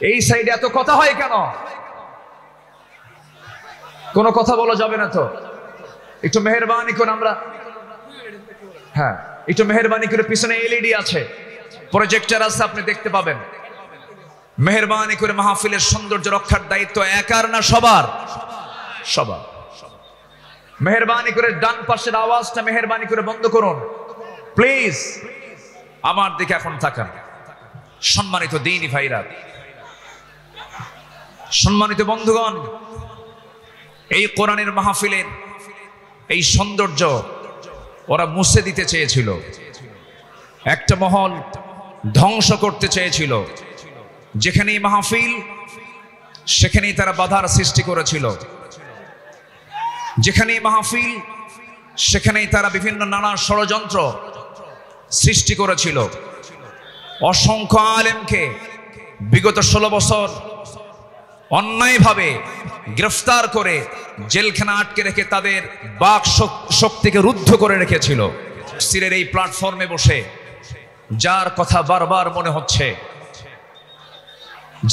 এই সাইডে এত কথা হয় কেন? কোনো কথা বলা যাবে না তো? একটু মেহেরবানি করে আমরা, হ্যাঁ একটু মেহেরবানি করে, পিছনে এলইডি আছে, প্রজেক্টর আছে, আপনি দেখতে পাবেন। মেহেরবানি করে মাহফিলের সৌন্দর্য রক্ষার দায়িত্ব একার না সবার? সবার। মেহেরবানি করে ডান পাশের আওয়াজটা মেহেরবানি করে বন্ধ করুন প্লিজ। আমার দিকে এখন তাকান। সম্মানিত দ্বীনি ভাইরা, সম্মানিত বন্ধুগণ, এই কোরআনের মাহফিলের এই সৌন্দর্য ওরা মুছে দিতে চেয়েছিল, একটা মহল ধ্বংস করতে চেয়েছিল। যেখানেই মাহফিল সেখানেই তারা বাধার সৃষ্টি করেছিল, যেখানেই মাহফিল সেখানেই তারা বিভিন্ন নানা ষড়যন্ত্র সৃষ্টি করেছিল। অসংখ্য আলেমকে বিগত 16 বছর অন্যায়ভাবে গ্রেফতার করে জেলখানা আটকে রেখে তাদের বাক শক্তিকে রুদ্ধ করে রেখেছিল। সিরের এই প্ল্যাটফর্মে বসে যার কথা বারবার মনে হচ্ছে,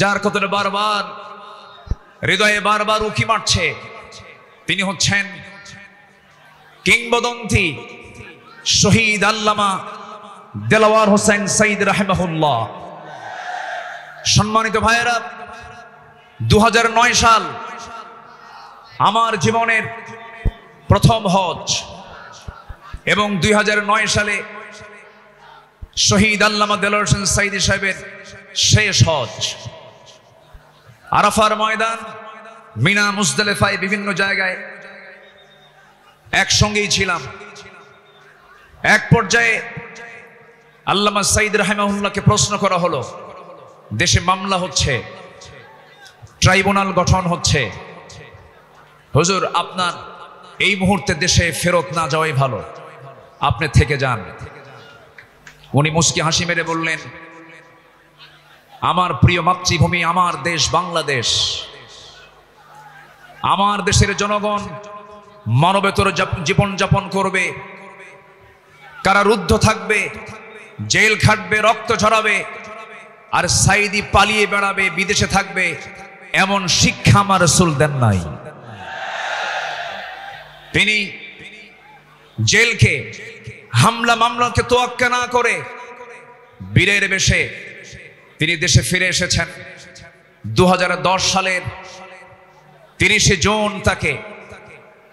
যার কথা বারবার হৃদয়ে বারবার উকি মারছে, তিনি হচ্ছেন কিংবদন্তি শহীদ আল্লামা দেলাওয়ার হোসেন সাইদ রাহিমাহুল্লাহ। সম্মানিত ভাইয়েরা, 2009 সাল আমার জীবনের প্রথম হজ এবং 2009 সালে শহীদ আল্লামা দেলাওয়ার হোসেন সাইদি সাহেবের শেষ হজ। আরাফার ময়দান, মিনা, মুজদালিফায় বিভিন্ন জায়গায় একসঙ্গেই ছিলাম। এক পর্যায়ে আল্লামা সাইদ রাহিমাহুল্লাহকে প্রশ্ন করা হলো, দেশে মামলা হচ্ছে, ট্রাইব্যুনাল গঠন হচ্ছে, হুজুর আপনার এই মুহূর্তে দেশে ফেরত না যাওয়াই ভালো, আপনি থেকে যান। উনি মুস্কি হাসি মেরে বললেন, আমার প্রিয় মাতৃভূমি, আমার দেশ বাংলাদেশ, আমার দেশের জনগণ মানবেতর জীবন যাপন করবে, কারারুদ্ধ থাকবে, জেল খাটবে, রক্ত ঝরাবে, আর সাইদি পালিয়ে বেড়াবে, বিদেশে থাকবে, এমন শিক্ষা আমার রাসূল দেন নাই। তিনি জেলকে, হামলা মামলাকে তোয়াক্কা না করে বীরের বেশে তিনি দেশে ফিরে এসেছেন। 2010 সালের 30 জুন তাকে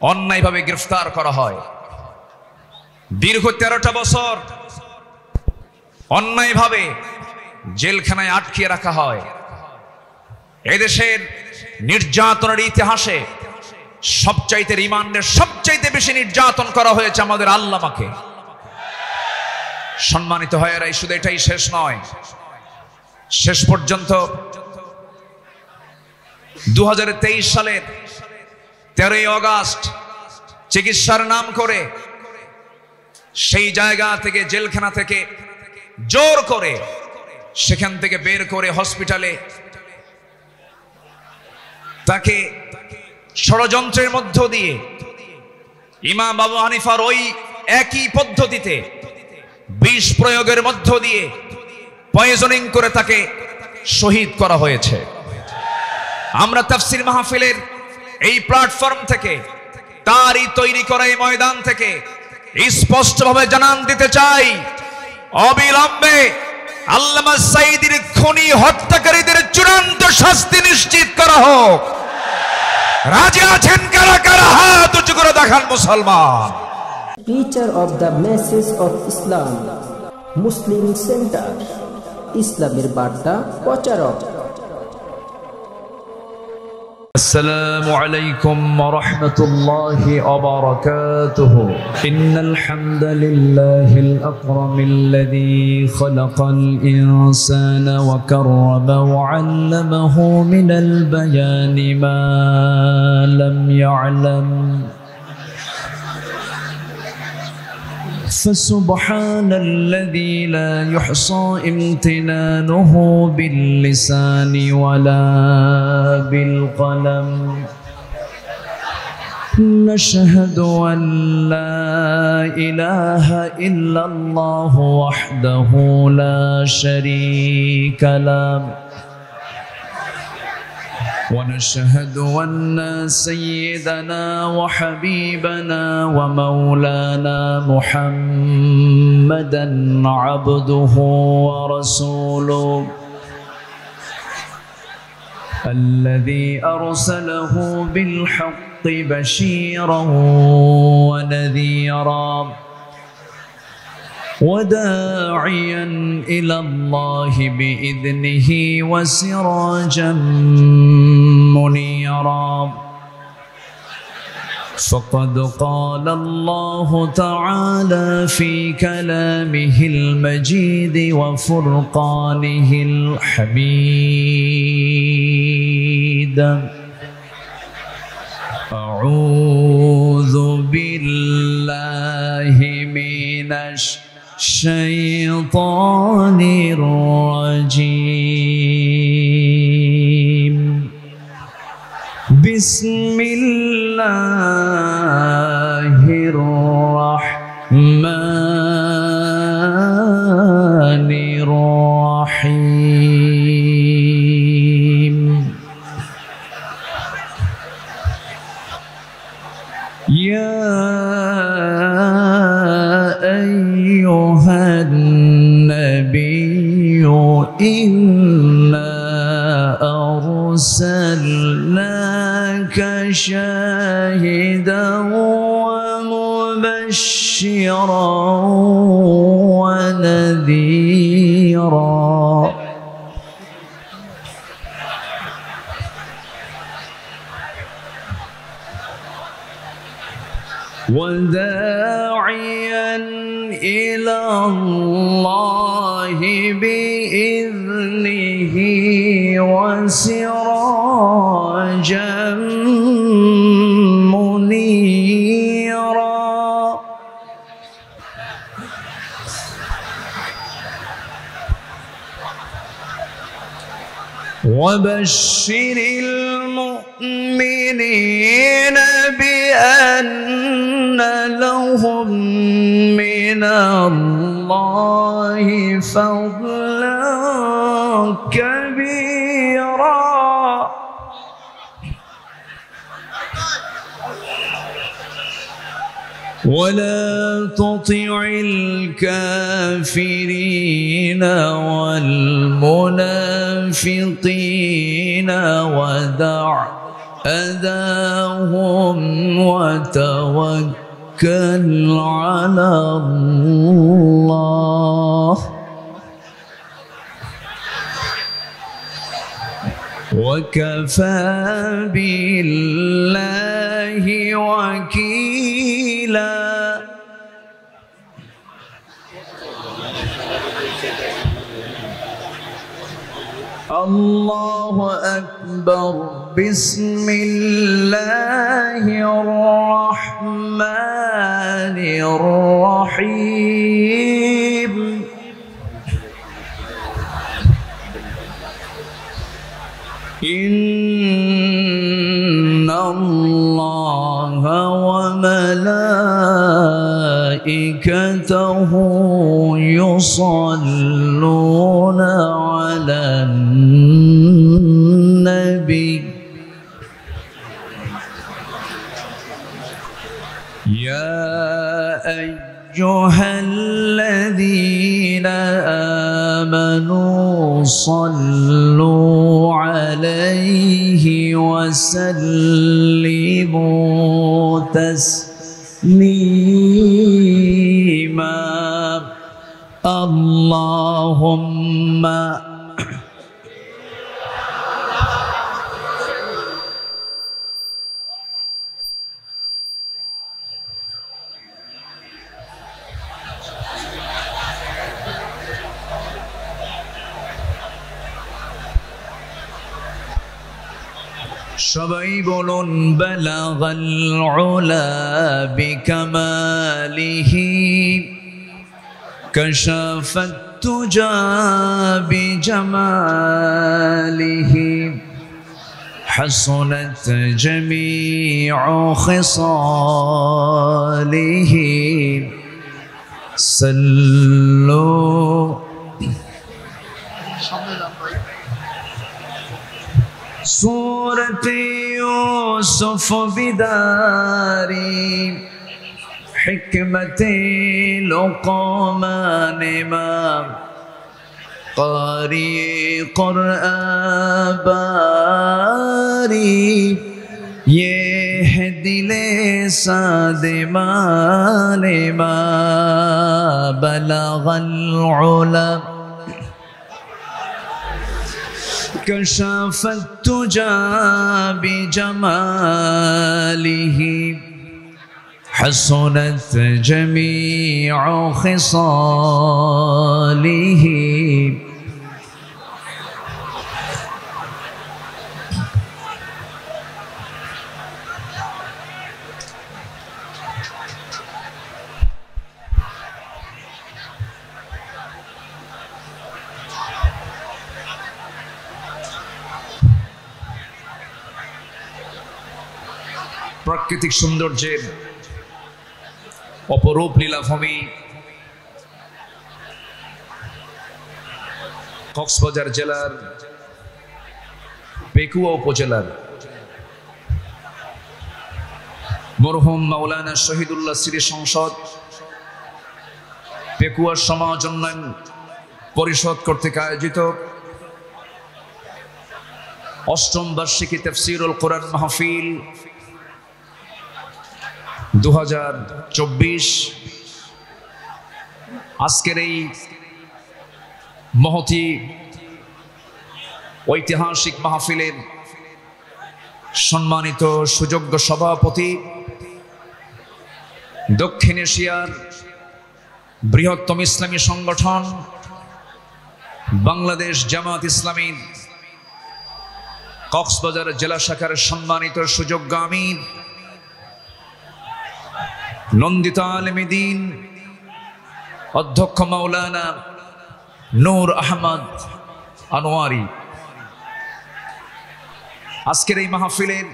অন্যায়ভাবে গ্রেফতার করা হয়। দীর্ঘ 13টা বছর অন্যায়ভাবে জেলখানায় আটকে রাখা হয়। এদেশের নির্যাতনের ইতিহাসে সবচাইতে, রিমান্ডের সবচাইতে বেশি নির্যাতন করা হয়েছে আমাদের আল্লামাকে। সম্মানিত ভাইয়েরা, শুধু এটাই শেষ নয়, শেষ পর্যন্ত 2023 সালের 13ই আগস্ট চিকিৎসার নাম করে সেই জায়গা থেকে, জেলখানা থেকে জোর করে সেখান থেকে বের করে হসপিটালে তাকে ষড়যন্ত্রের মধ্য দিয়ে ইমাম আবু হানিফার ওই একই পদ্ধতিতে বিষ প্রয়োগের মধ্য দিয়ে পয়জনিং করে তাকে শহীদ করা হয়েছে। আমরা তাফসীর মাহফিলের এই প্ল্যাটফর্ম থেকে, তারই তৈরি করা এই ময়দান থেকে স্পষ্টভাবে জানান দিতে চাই, অবিলম্বে আল্লামা সাইদির খুনি হত্যাকারীদের চূড়ান্ত শাস্তি নিশ্চিত করা হোক। রাজি আছেন কারা কারা? হাত উঁচু করে দেখান মুসলমান। Preacher of the message of Islam, Muslim Center, ইসলামের বার্তা প্রচারক। السلام عليكم ورحمة الله وبركاته. إن الحمد لله الأكرم الذي خلق الإنسان وكرم وعلمه من البيان ما لم يعلم، فسبحان الذي لا يحصى امتنانه باللسان ولا بالقلم. نشهد أن لا إله إلا الله وحده لا شريك له، ونشهد أن سيدنا وحبيبنا ومولانا محمدا عبده ورسوله الذي أرسله بالحق بشيرا ونذيرا وداعيا إلى الله بإذنه وسراجا منيرا فقد قال الله تعالى في كلامه المجيد وفرقانه الحميد أعوذ بالله من الشيطان الرجيم بسم الله الرحمن الرحيم يا أيها النبي إنا أرسلناك شاهدا ومبشرا ونذيرا وداعيا إلى الله بإذنه وسراجا منيرا وبشر المؤمنين بأن لهم من الله فضلا كبيرا ولا تطع الكافرين والمنافقين ودع أذاهم وتوكل على الله وكفى بالله وكيلا الله أكبر بسم الله الرحمن الرحيم إن الله وملائكته يصلون على النبي يا أيها الذين آمنوا صلوا عليه وسلموا تسليما اللهم সবাই বলুন বালাগাল উলা বিকামালিহি কাশাফাত তুজা বিজামালিহি হাসনাত জামিউ খিসালিহি সাল্লু सूरत यूसुफ बिदारी हिकमत लुक़मान इमाम क़ारी क़ुरआन बारी ये है दिले सादे माले मा बलगल उला कशफत तुजा बिजमालिही हसनत जमीउ खिसालिही। প্রাকৃতিক সৌন্দর্যের অপরূপ লীলাভূমি কক্সবাজার জেলার পেকুয়া উপজেলার মরহুম মাওলানা শহীদুল্লাহ স্মৃতি সংসদ পেকুয়া সমাজ উন্নয়ন পরিষদ কর্তৃক আয়োজিত অষ্টম বার্ষিকী তাফসীরুল কোরআন মাহফিল 2024 আজকের এই মহতি ঐতিহাসিক মাহফিলের সম্মানিত সুযোগ্য সভাপতি, দক্ষিণ এশিয়ার বৃহত্তম ইসলামী সংগঠন বাংলাদেশ জামাত ইসলামীর কক্সবাজার জেলা শাখার সম্মানিত সুযোগ্য আমির নন্দিত আলেমে দ্বীন অধ্যক্ষ মাওলানা নূর আহমদ আনোয়ারি, আজকের এই মাহফিলের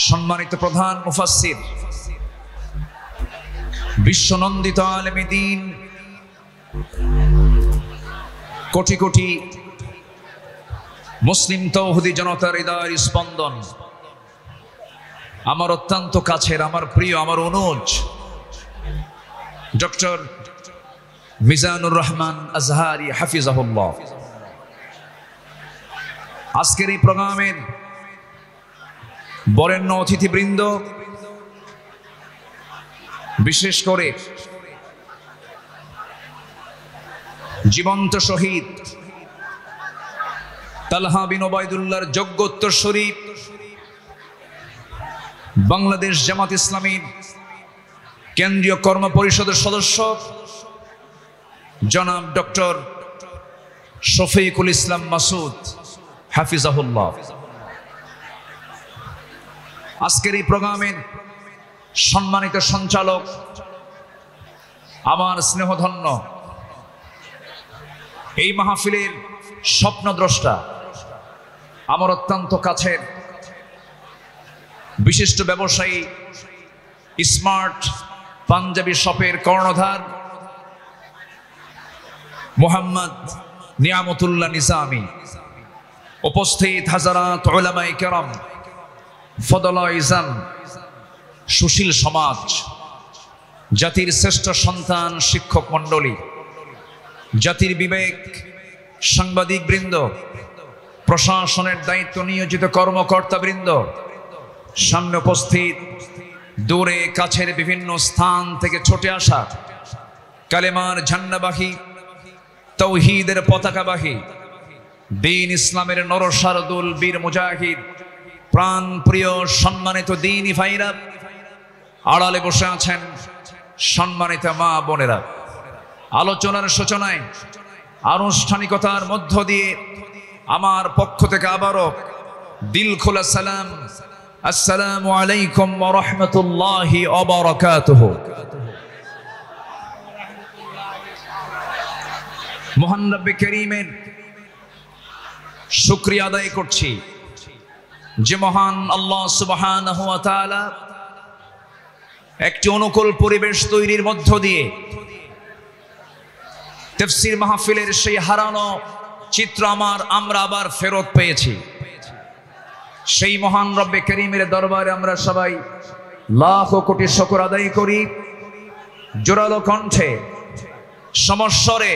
সম্মানিত প্রধান মুফাসসির বিশ্বনন্দিত আলেমে দ্বীন, কোটি কোটি মুসলিম তৌহিদি জনতার হৃদয়ের স্পন্দন, আমার অত্যন্ত কাছের, আমার প্রিয়, আমার অনুজ ডক্টর মিজানুর রহমান আজহারি হাফিজাহুল্লাহ। আজকের এই প্রোগ্রামের বরেণ্য অতিথিবৃন্দ, বিশেষ করে জীবন্ত শহীদ তালহা বিন ওবায়দুল্লাহর যোগ্য উত্তরসূরি বাংলাদেশ জামাত ইসলামীর কেন্দ্রীয় কর্ম পরিষদের সদস্য জনাব ডক্টর শফিকুল ইসলাম মাসুদ হাফিজাহুল্লাহ। আজকের এই প্রোগ্রামের সম্মানিত সঞ্চালক, আমার স্নেহধন্য এই মাহফিলের স্বপ্নদ্রষ্টা, আমার অত্যন্ত কাছের বিশিষ্ট ব্যবসায়ী, স্মার্ট পাঞ্জাবি শপের কর্ণধার মোহাম্মদ নিয়ামতুল্লাহ নিজামী, উপস্থিত হাজারাত উলামায়ে কেরাম, ফদলায়ে ইজাম, সুশীল সমাজ, জাতির শ্রেষ্ঠ সন্তান শিক্ষক মণ্ডলী, জাতির বিবেক, সাংবাদিক বৃন্দ, প্রশাসনের দায়িত্ব নিয়োজিত কর্মকর্তা বৃন্দ, সামনে উপস্থিত দূরে কাছের বিভিন্ন স্থান থেকে ছুটে আসা কালেমার ঝান্ডাবাহী, তৌহিদের পতাকাবাহী, দ্বীন ইসলামের নরসারদুল বীর মুজাহিদ, প্রাণ প্রিয় সম্মানিত দ্বীনি ভাইরা, আড়ালে বসে আছেন সম্মানিত মা বোনেরা। আলোচনার সূচনায় আনুষ্ঠানিকতার মধ্য দিয়ে আমার পক্ষ থেকে আবারও দিল খোলা সালাম, আসসালামু আলাইকুম ওয়া রাহমাতুল্লাহি ওয়া বারাকাতুহু। মহান রব্বে কারীমের শুকরিয়া আদায় করছি যে মহান আল্লাহ সুবহানাহু ওয়া তাআলা একটি অনুকূল পরিবেশ তৈরির মধ্য দিয়ে তাফসীর মাহফিলের সেই হারানো চিত্র আমরা আবার ফেরত পেয়েছি। সেই মহান রব্বে করিমের দরবারে আমরা সবাই লাখ কোটি শুকর আদায় করি। জোরালো কণ্ঠে সমস্বরে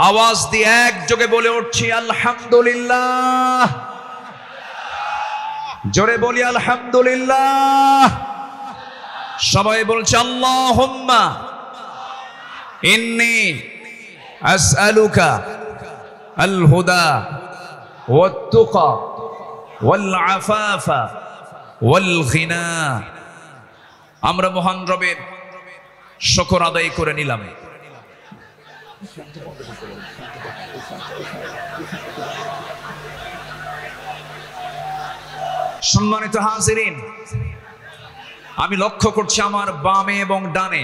আওয়াজ দিয়ে একযোগে বলে উঠছি আলহামদুলিল্লাহ। জোরে বলি আলহামদুলিল্লাহ। সবাই বলছে আল্লাহুম্মা ইন্নী আসআলুকা আল হুদা ওয়াত তুকা ওয়াল আফাফা ওয়াল গিনা। আমরা মহান রবের শুকর আদায় করে নিলাম। সম্মানিত হাজিরিন, আমি লক্ষ্য করছি আমার বামে এবং ডানে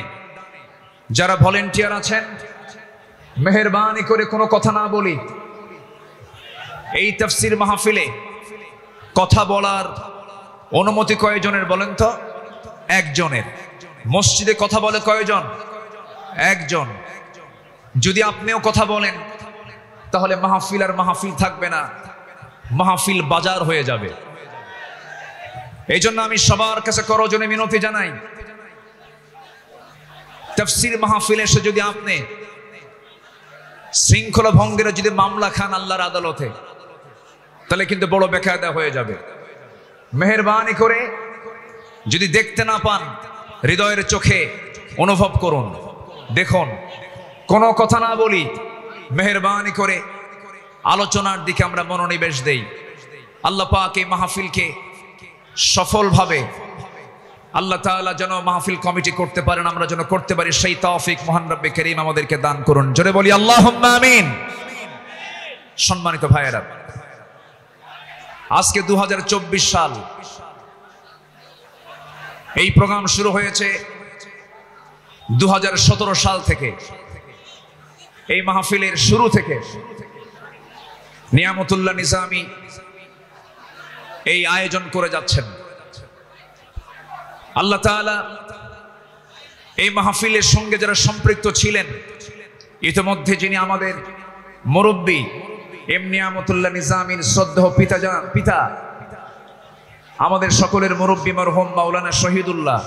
যারা ভলেন্টিয়ার আছেন, মেহেরবানি করে কোনো কথা না বলি। এই তাফসীর মাহফিলে কথা বলার অনুমতি কয়জনের বলেন তো? একজনের। মসজিদে কথা বলে কয়জন? একজন। যদি আপনিও কথা বলেন তাহলে মাহফিল আর মাহফিল থাকবে না, মাহফিল বাজার হয়ে যাবে। এই জন্য আমি সবার কাছে করজনে মিনতি জানাই, তাফসীর মাহফিলে এসে যদি আপনি শৃঙ্খলা ভঙ্গের যদি মামলা খান আল্লাহর আদালতে, তাহলে কিন্তু বড় বেকায়দা হয়ে যাবে। মেহেরবানি করে যদি দেখতে না পান, হৃদয়ের চোখে অনুভব করুন, দেখুন, কোনো কথা না বলি। মেহেরবানি করে আলোচনার দিকে আমরা মনোনিবেশ দেই। আল্লাহ পাক এই মাহফিলকে সফলভাবে আল্লাহ তাআলা যেন মাহফিল কমিটি করতে পারেন, আমরা যেন করতে পারি, সেই তৌফিক মহান রব্বে করিম আমাদেরকে দান করুন। জোরে বলি আল্লাহুম্মা আমিন। সম্মানিত ভাইয়েরা, আজকে 2024 সাল। এই প্রোগ্রাম শুরু হয়েছে 2017 সাল থেকে। এই মাহফিলের শুরু থেকে নিয়ামতুল্লাহ নিজামী এই আয়োজন করে যাচ্ছেন। আল্লাহ তাআলা এই মাহফিলের সঙ্গে যারা সম্পৃক্ত ছিলেন, ইতিমধ্যে যিনি আমাদের মুরব্বী এম নিয়ামতুল্লাহ নিজামীর শ্রদ্ধেয় পিতা, আমাদের সকলের মুরব্বী মরহুম মাওলানা শহীদুল্লাহ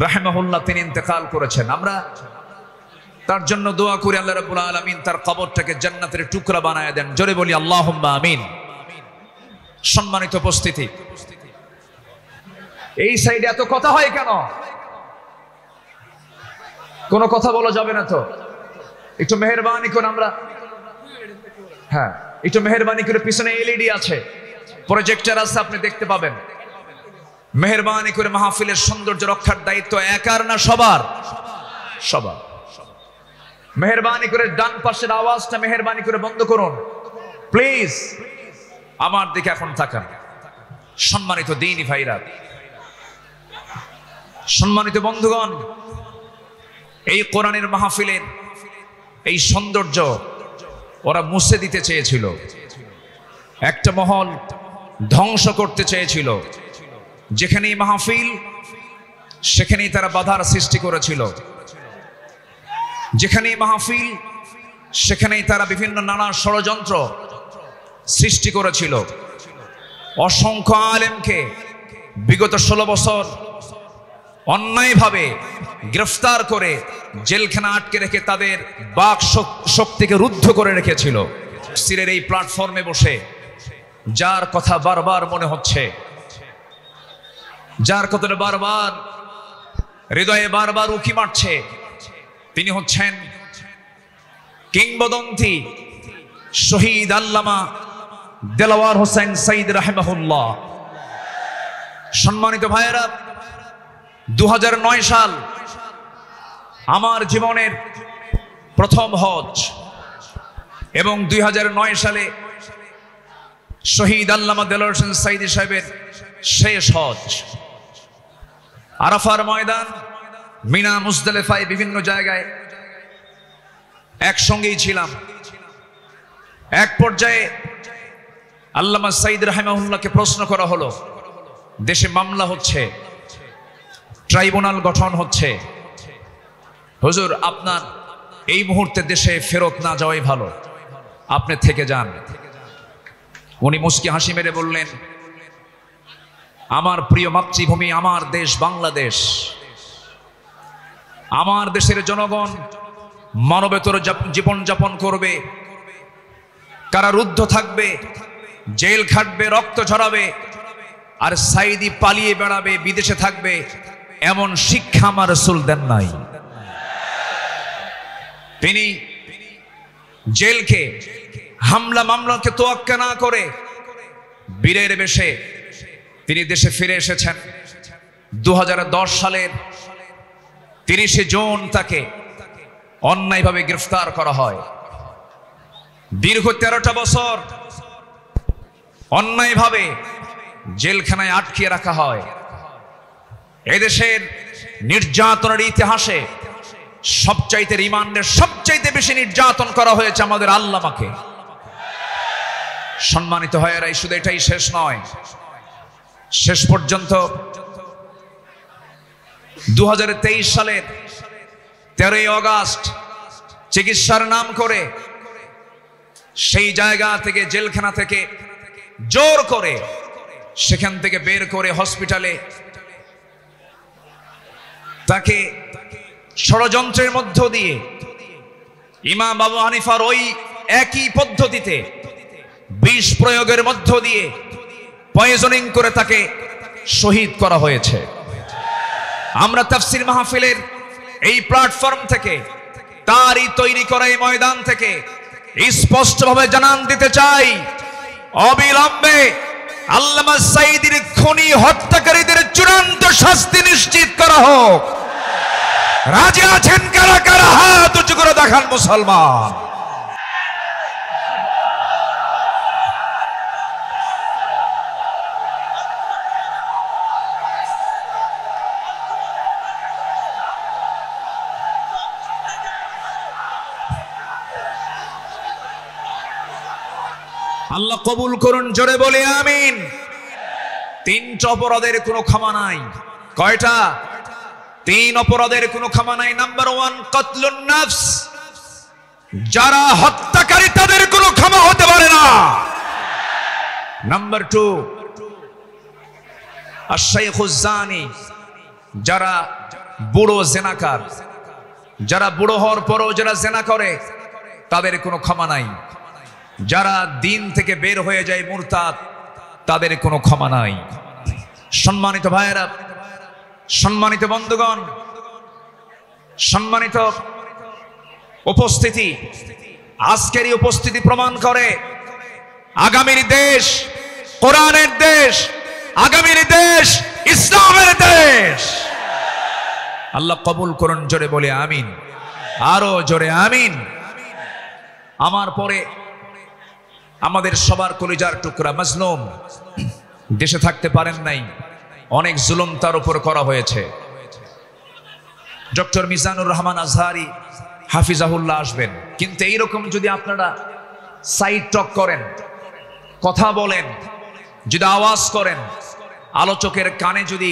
রাহিমাহুল্লাহ, তিনি ইন্তেকাল করেছেন। আমরা তার জন্য দোয়া করি আল্লাহ রাব্বুল আলামিন তার কবরটাকে জান্নাতের টুকরা বানায় দেন। জোরে বলি আল্লাহুম্মা আমিন। সম্মানিত উপস্থিতি, এই সাইডে এত কথা হয় কেন? কোনো কথা বলা যাবে না তো? একটু মেহেরবানি করে আমরা, হ্যাঁ, একটু মেহেরবানি করে, পিছনে এলইডি আছে, প্রজেক্টর আছে, আপনি দেখতে পাবেন। মেহেরবানি করে মাহফিলের সৌন্দর্য রক্ষার দায়িত্ব একার না সবার? সবার। মেহেরবানি করে ডান পাশের আওয়াজটা মেহেরবানি করে বন্ধ করুন প্লিজ। আমার দিকে এখন তাকান। সম্মানিত দ্বীনি ভাইরা, সম্মানিত বন্ধুগণ, এই কোরআনের মাহফিলের এই সৌন্দর্য ওরা মুছে দিতে চেয়েছিল, একটা মহল ধ্বংস করতে চেয়েছিল। যেখানেই মাহফিল সেখানেই তারা বাধার সৃষ্টি করেছিল, যেখানেই মাহফিল সেখানেই তারা বিভিন্ন নানা ষড়যন্ত্র সৃষ্টি করেছিল। অসংখ্য আলেমকে বিগত 16 বছর অন্যায়ভাবে গ্রেফতার করে জেলখানা আটকে রেখে তাদের বাক শক্তিকে রুদ্ধ করে রেখেছিল। তাফসীরের এই প্ল্যাটফর্মে বসে যার কথা বারবার মনে হচ্ছে, যার কথা বারবার হৃদয়ে বারবার উকি মারছে, তিনি হচ্ছেন কিংবদন্তি শহীদ আল্লামা দেলাওয়ার হোসেন সাইদ রাহিমাহুল্লাহ। সম্মানিত ভাইয়েরা, 2009 সাল আমার জীবনের প্রথম হজ এবং 2009 সালে শহীদ আল্লামা দেলাওয়ার হোসেন সাইদি সাহেবের শেষ হজ। আরাফার ময়দান, মিনা, মুজদালিফায় বিভিন্ন জায়গায় একসঙ্গেই ছিলাম। এক পর্যায়ে আল্লামা সাইদ রাহিমাহুল্লাহকে প্রশ্ন করা হলো, দেশে মামলা হচ্ছে, ট্রাইব্যুনাল গঠন হচ্ছে, হুজুর আপনার এই মুহূর্তে দেশে ফেরত না যাওয়াই ভালো, আপনি থেকে যান। উনি মুস্কি হাসি মেরে বললেন, আমার প্রিয় মাতৃভূমি, আমার দেশ বাংলাদেশ, আমার দেশের জনগণ মানবেতর জীবন যাপন করবে, কারারুদ্ধ থাকবে, জেল খাটবে, রক্ত ঝরাবে, আর সাইদি পালিয়ে বেড়াবে, বিদেশে থাকবে, এমন শিক্ষা আমার রাসূল দেন নাই। তিনি জেলকে, হামলা মামলাকে তোয়াক্কা না করে বীরের বেশে তিনি দেশে ফিরে এসেছেন। 2010 সালের 30 জুন তাকে অন্যায়ভাবে গ্রেফতার করা হয়। দীর্ঘ 13টা বছর অন্যায়ভাবে জেলখানায় আটকিয়ে রাখা হয়। এদেশের নির্যাতনের ইতিহাসে সবচাইতে, রিমান্ডের সবচাইতে বেশি নির্যাতন করা হয়েছে আমাদের আল্লামাকে। সম্মানিত ভাইয়েরা, শুধু এটাই শেষ নয়, শেষ পর্যন্ত 2023 সালের 13ই আগস্ট চিকিৎসার নাম করে সেই জায়গা থেকে, জেলখানা থেকে জোর করে সেখান থেকে বের করে হসপিটালে তাকে ষড়যন্ত্রের মধ্য দিয়ে ইমাম আবু হানিফার ওই একই পদ্ধতিতে বিষ প্রয়োগের মধ্য দিয়ে পয়জনিং করে তাকে শহীদ করা হয়েছে। আমরা তাফসীর মাহফিলের এই প্ল্যাটফর্ম থেকে, তারই তৈরি করা এই ময়দান থেকে স্পষ্টভাবে জানান দিতে চাই, অবিলম্বে আল্লামা সাঈদীর খুনি হত্যাকারীদের চূড়ান্ত শাস্তি নিশ্চিত করা হোক। রাজি আছেন কারা কারা? হাত উঁচু করে দেখান মুসলমান। আল্লাহ কবুল করুন, জোরে বলি আমিন। 3টা অপরাধের কোনো ক্ষমা নাই। কয়টা? 3 অপরাধের কোনো ক্ষমা নাই। নাম্বার 1 কতলুন নফস, যারা হত্যাকারী তাদের কোনো ক্ষমা হতে পারে না। নাম্বার 2 আশ-শাইখুজ জানি, যারা বুড়ো জেনাকার, যারা বুড়ো হওয়ার পরও যারা জেনা করে তাদের কোনো ক্ষমা নাই। যারা দিন থেকে বের হয়ে যায় মুরতাদ, তাদের কোনো ক্ষমা নাই। সম্মানিত ভাইয়েরা, সম্মানিত বন্ধুগণ, সম্মানিত উপস্থিতি, আজকের এই উপস্থিতি প্রমাণ করে আগামীর দেশ কোরআনের দেশ, আগামীর দেশ ইসলামের দেশ। আল্লাহ কবুল করুন, জোরে বলে আমিন, আরো জোরে আমিন। আমার পরে আমাদের সবার কলিজার টুকরা মাজলুম দেশে থাকতে পারেন নাই, অনেক জুলুম তার উপর করা হয়েছে। ডক্টর মিজানুর রহমান আজহারি হাফিজাহুল্লাহ আসবেন, কিন্তু এইরকম যদি আপনারা সাইড টক করেন, কথা বলেন, যদি আওয়াজ করেন, আলোচকের কানে যদি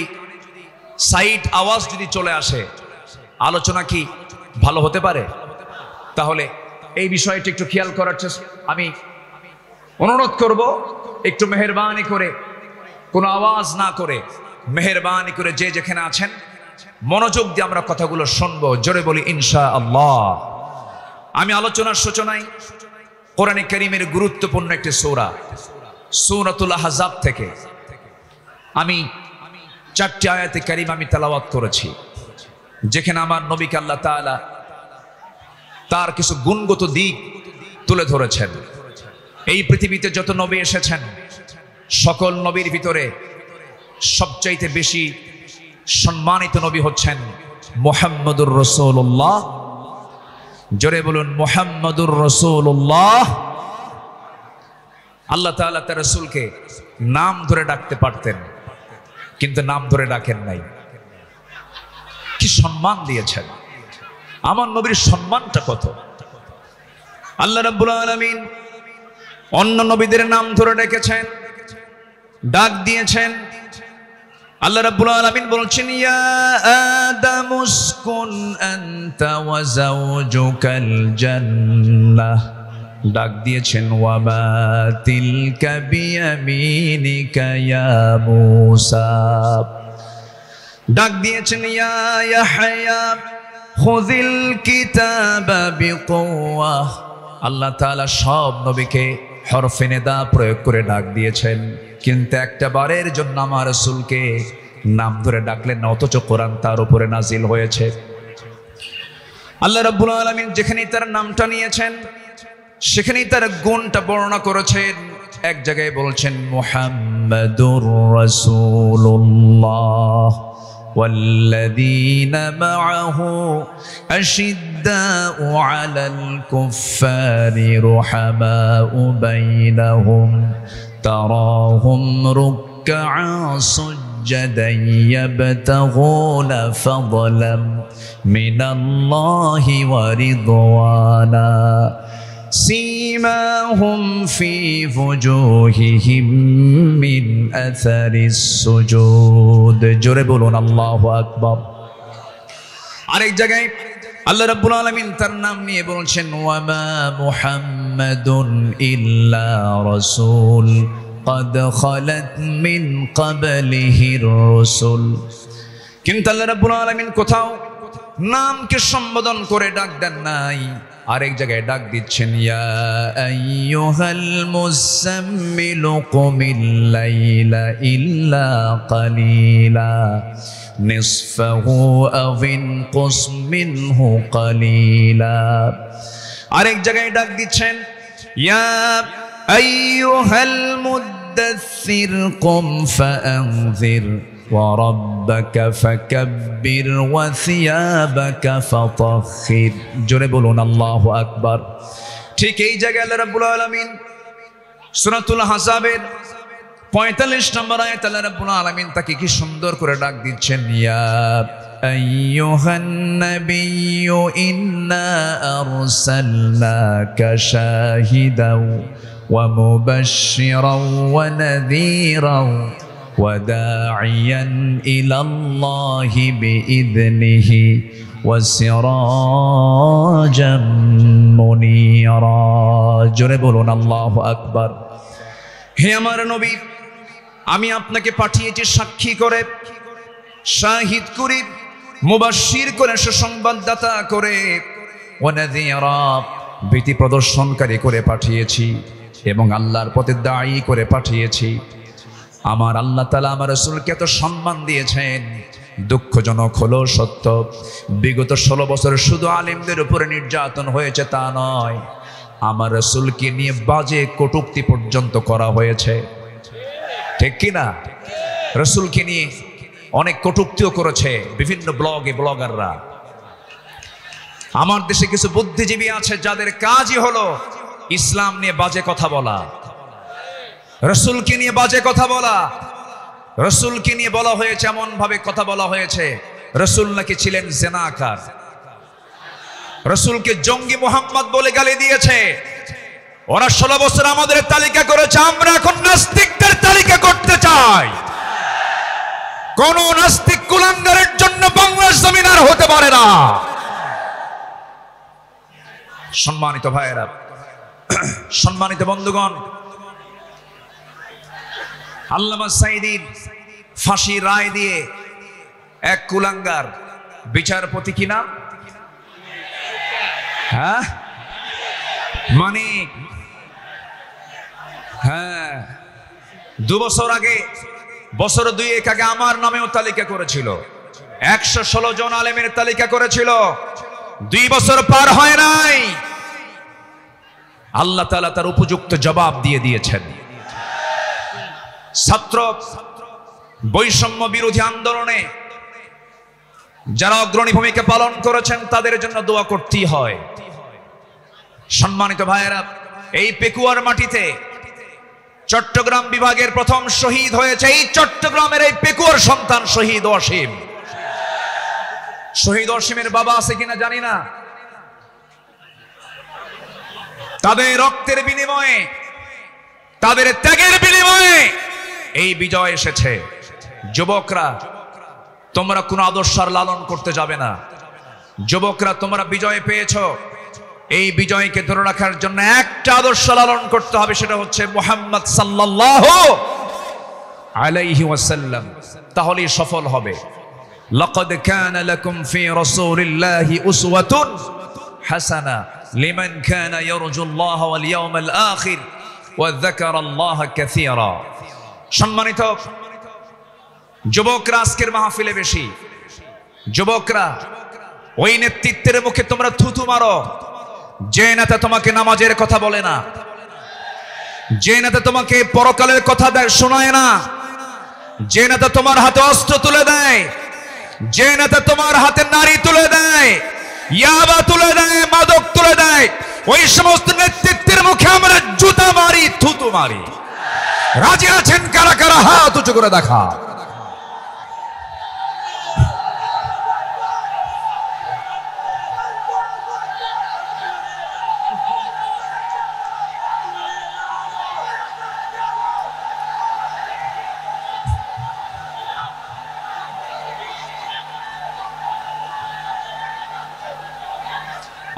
সাইড আওয়াজ যদি চলে আসে, আলোচনা কি ভালো হতে পারে? তাহলে এই বিষয়টি একটু খেয়াল করার চেষ্টা আমি অনুরোধ করব, একটু মেহেরবানি করে, কোনো আওয়াজ না করে, মেহেরবানি করে যে যেখানে আছেন মনোযোগ দিয়ে আমরা কথাগুলো শুনবো। জোরে বলি ইনশাআল্লাহ। আমি আলোচনার সূচনায় কোরআনে কারীমের গুরুত্বপূর্ণ একটি সূরা, সূরাতুল আহজাব থেকে আমি 4টি আয়াতে কারীমা আমি তেলাওয়াত করেছি, যেখানে আমার নবীকে আল্লাহ তাআলা তার কিছু গুণগত দিক তুলে ধরেছেন। এই পৃথিবীতে যত নবী এসেছেন, সকল নবীর ভিতরে সবচাইতে বেশি সম্মানিত নবী হচ্ছেন মুহাম্মদুর রাসূলুল্লাহ। জোরে বলুন মুহাম্মদুর রাসূলুল্লাহ। আল্লাহ তাআলা তার রাসূলকে নাম ধরে ডাকতে পারতেন, কিন্তু নাম ধরে ডাকেন নাই। কি সম্মান দিয়েছেন! আমার নবীর সম্মানটা কত! আল্লাহ রাব্বুল আলামিন অন্য নবীদের নাম ধরে ডেকেছেন, ডাক দিয়েছেন। আল্লাহ রাব্বুল আলামিন বলছেন, ইয়া আদামু উসকুন আনতা ওয়া যাওজুকাল জান্নাহ ডাক দিয়েছেন ওয়ামা তিলকা বিয়ামিনিকা ইয়া মূসা। ডাক দিয়েছেন ইয়া ইয়াহইয়া খুযিল কিতাবা বিকুওয়া। আল্লাহ তাআলা সব নবীকে হরফে নিদা প্রয়োগ করে ডাক দিয়েছেন, কিন্তু একটা বারের জন্য আমার রাসূলকে নাম ধরে ডাকলেন না, অথচ কোরআন তার উপরে নাজিল হয়েছে। আল্লাহ রাব্বুল আলামিন যেখানেই তার নামটা নিয়েছেন সেখানেই তার গুণটা বর্ণনা করেছেন। এক জায়গায় বলছেন মুহাম্মাদুর রাসূলুল্লাহ ওয়াল্লাযীনা মাআহু আশিদ্দাউ আলাল কুফফারি রুহামাউ বাইনাহুম তারাহুম রুকআ সুজ্জাদান ইয়াবতাগুনা ফাদলাম মিনাল্লাহি ওয়া রিদওয়ানা سيماهم في وجوههم من أثر السجود জোরে বলুন আল্লাহু আকবার। আরেক জায়গায় আল্লাহ রাব্বুল আলামিন তার নাম নিয়ে বলছেন ওয়ামা মুহাম্মাদুন ইল্লা রাসূল قد خلت من قبله الرسل। কিন্তু আল্লাহ রাব্বুল আলামিন কোথাও নামকে সম্বোধন করে ডাক দেন নাই, আরেক জায়গায় ডাক দিচ্ছেন ইয়া আইয়ুহাল মুযাম্মিলু কুমিল লাইলা ইল্লা কালিলা নিসফাহু আও ইনকুস মিনহু কালিলা। আরেক জায়গায় ডাক দিচ্ছেন ইয়া আইয়ুহাল মুদ্দাসসির কুম ফাআনযির وَرَبَّكَ فَكَبِّرْ وَثِيَابَكَ فَطَهِّرْ জোরে বলুন আল্লাহু আকবার। ঠিক এই জায়গায় আল্লাহ রাব্বুল আলামিন সূরাতুল আহজাবের 45 নম্বর আয়াতে আল্লাহ রাব্বুল আলামিন তাকে কি সুন্দর করে ডাক দিচ্ছেন ইয়া আইয়ুহান নাবিয়্যু ইন্না আরসালনাকা শাহিদাও ওয়া মুবাশশিরাও ওয়া নাযীরাও وداعيا إلى الله بإذنه وسراجا منيرا জোরে বলুন আল্লাহু আকবার। হে আমার নবী, আমি আপনাকে পাঠিয়েছি সাক্ষী করে, শাহিদ করে, মুবাশশির করে, সুসংবাদদাতা করে, ওয়া নাযীরা ভীতি প্রদর্শনকারী করে পাঠিয়েছি, এবং আল্লাহর পথে দায়ী করে পাঠিয়েছি। আমার আল্লাহ তাআলা আমার রাসূলকে এত সম্মান দিয়েছেন। দুঃখজনক হলো সত্য, বিগত 16 বছর শুধু আলেমদের উপরে নির্যাতন হয়েছে তা নয়, আমার রাসূলকে নিয়ে বাজে কটূক্তি পর্যন্ত করা হয়েছে, ঠিক কি না? রাসূলকে নিয়ে অনেক কটূক্তিও করেছে বিভিন্ন ব্লগাররা। আমার দেশে কিছু বুদ্ধিজীবী আছে যাদের কাজই হলো ইসলাম নিয়ে বাজে কথা বলা, রাসূলকে নিয়ে বাজে কথা বলা। রাসূলকে নিয়ে বলা হয়েছে, এমন ভাবে কথা বলা হয়েছে রাসূল নাকি ছিলেন জিনাকার, রাসূলকে জঙ্গি মুহাম্মদ বলে গালি দিয়েছে। ওরা 16 বছর আমাদের তালিকা করেছে, আমরা এখন নাস্তিকদের তালিকা করতে চাই। কোন নাস্তিক কুলাঙ্গারের জন্য বাংলার জমিন আর হতে পারে না। সম্মানিত ভাইয়েরা, সম্মানিত বন্ধুগণ, আল্লামা সাঈদীর ফাঁসি রায় দিয়ে এক কুলাঙ্গার বিচারপতি, কি নাম? হ্যাঁ, মানিক। হ্যাঁ, 2 বছর আগে, বছর 2 আগে আমার নামেও তালিকা করেছিল, 116 জন আলেমের তালিকা করেছিল। 2 বছর পার হয় নাই, আল্লাহ তাআলা তার উপযুক্ত জবাব দিয়ে দিয়েছেন। ছাত্র বৈষম্য বিরোধী আন্দোলনে যারা অগ্রণী ভূমিকা পালন করেছেন তাদের জন্য দোয়া করতেই হয়। সম্মানিত ভাইয়েরা, এই পেকুয়ার মাটিতে চট্টগ্রাম বিভাগের প্রথম শহীদ হয়েছে এই চট্টগ্রামের এই পেকুয়ার সন্তান শহীদ অসীম। শহীদ অসীমের বাবা আছে কিনা জানি না। তাদের রক্তের বিনিময়ে, তাদের ত্যাগের বিনিময়ে এই বিজয় এসেছে। যুবকরা, তোমরা কোন আদর্শ লালন করতে যাবে না। যুবকরা, তোমরা বিজয় পেয়েছো, এই বিজয়কে ধরে রাখার জন্য একটা আদর্শ লালন করতে হবে, সেটা হচ্ছে মুহাম্মদ সাল্লাল্লাহু আলাইহি ওয়াসাল্লাম, তাহলেই সফল হবে। লাকাদ কানা লাকুম ফি রাসূলিল্লাহি উসওয়াতুন হাসানা লিমান কানা ইয়ারজুল্লাহ ওয়াল ইয়াউমাল আখির ওয়া যাকারাল্লাহ কাসীরা। সম্মানিত যুবকরা, আজকের মাহফিলে বেশি যুবকরা, ওই নেতৃত্বের মুখে তোমরা থুতু মারো যে নেতা তোমাকে নামাজের কথা বলে না, যে নেতা তোমাকে পরকালের কথা শোনায় না, যে নেতা তোমার হাতে অস্ত্র তুলে দেয়, যে নেতা তোমার হাতে নারী তুলে দেয়, ইয়াবা তুলে দেয়, মাদক তুলে দেয়, ওই সমস্ত নেতৃত্বের মুখে আমরা জুতা মারি, থুতু মারি। রাজি আছেন কারা কারা? হাত উঁচু করে দেখা।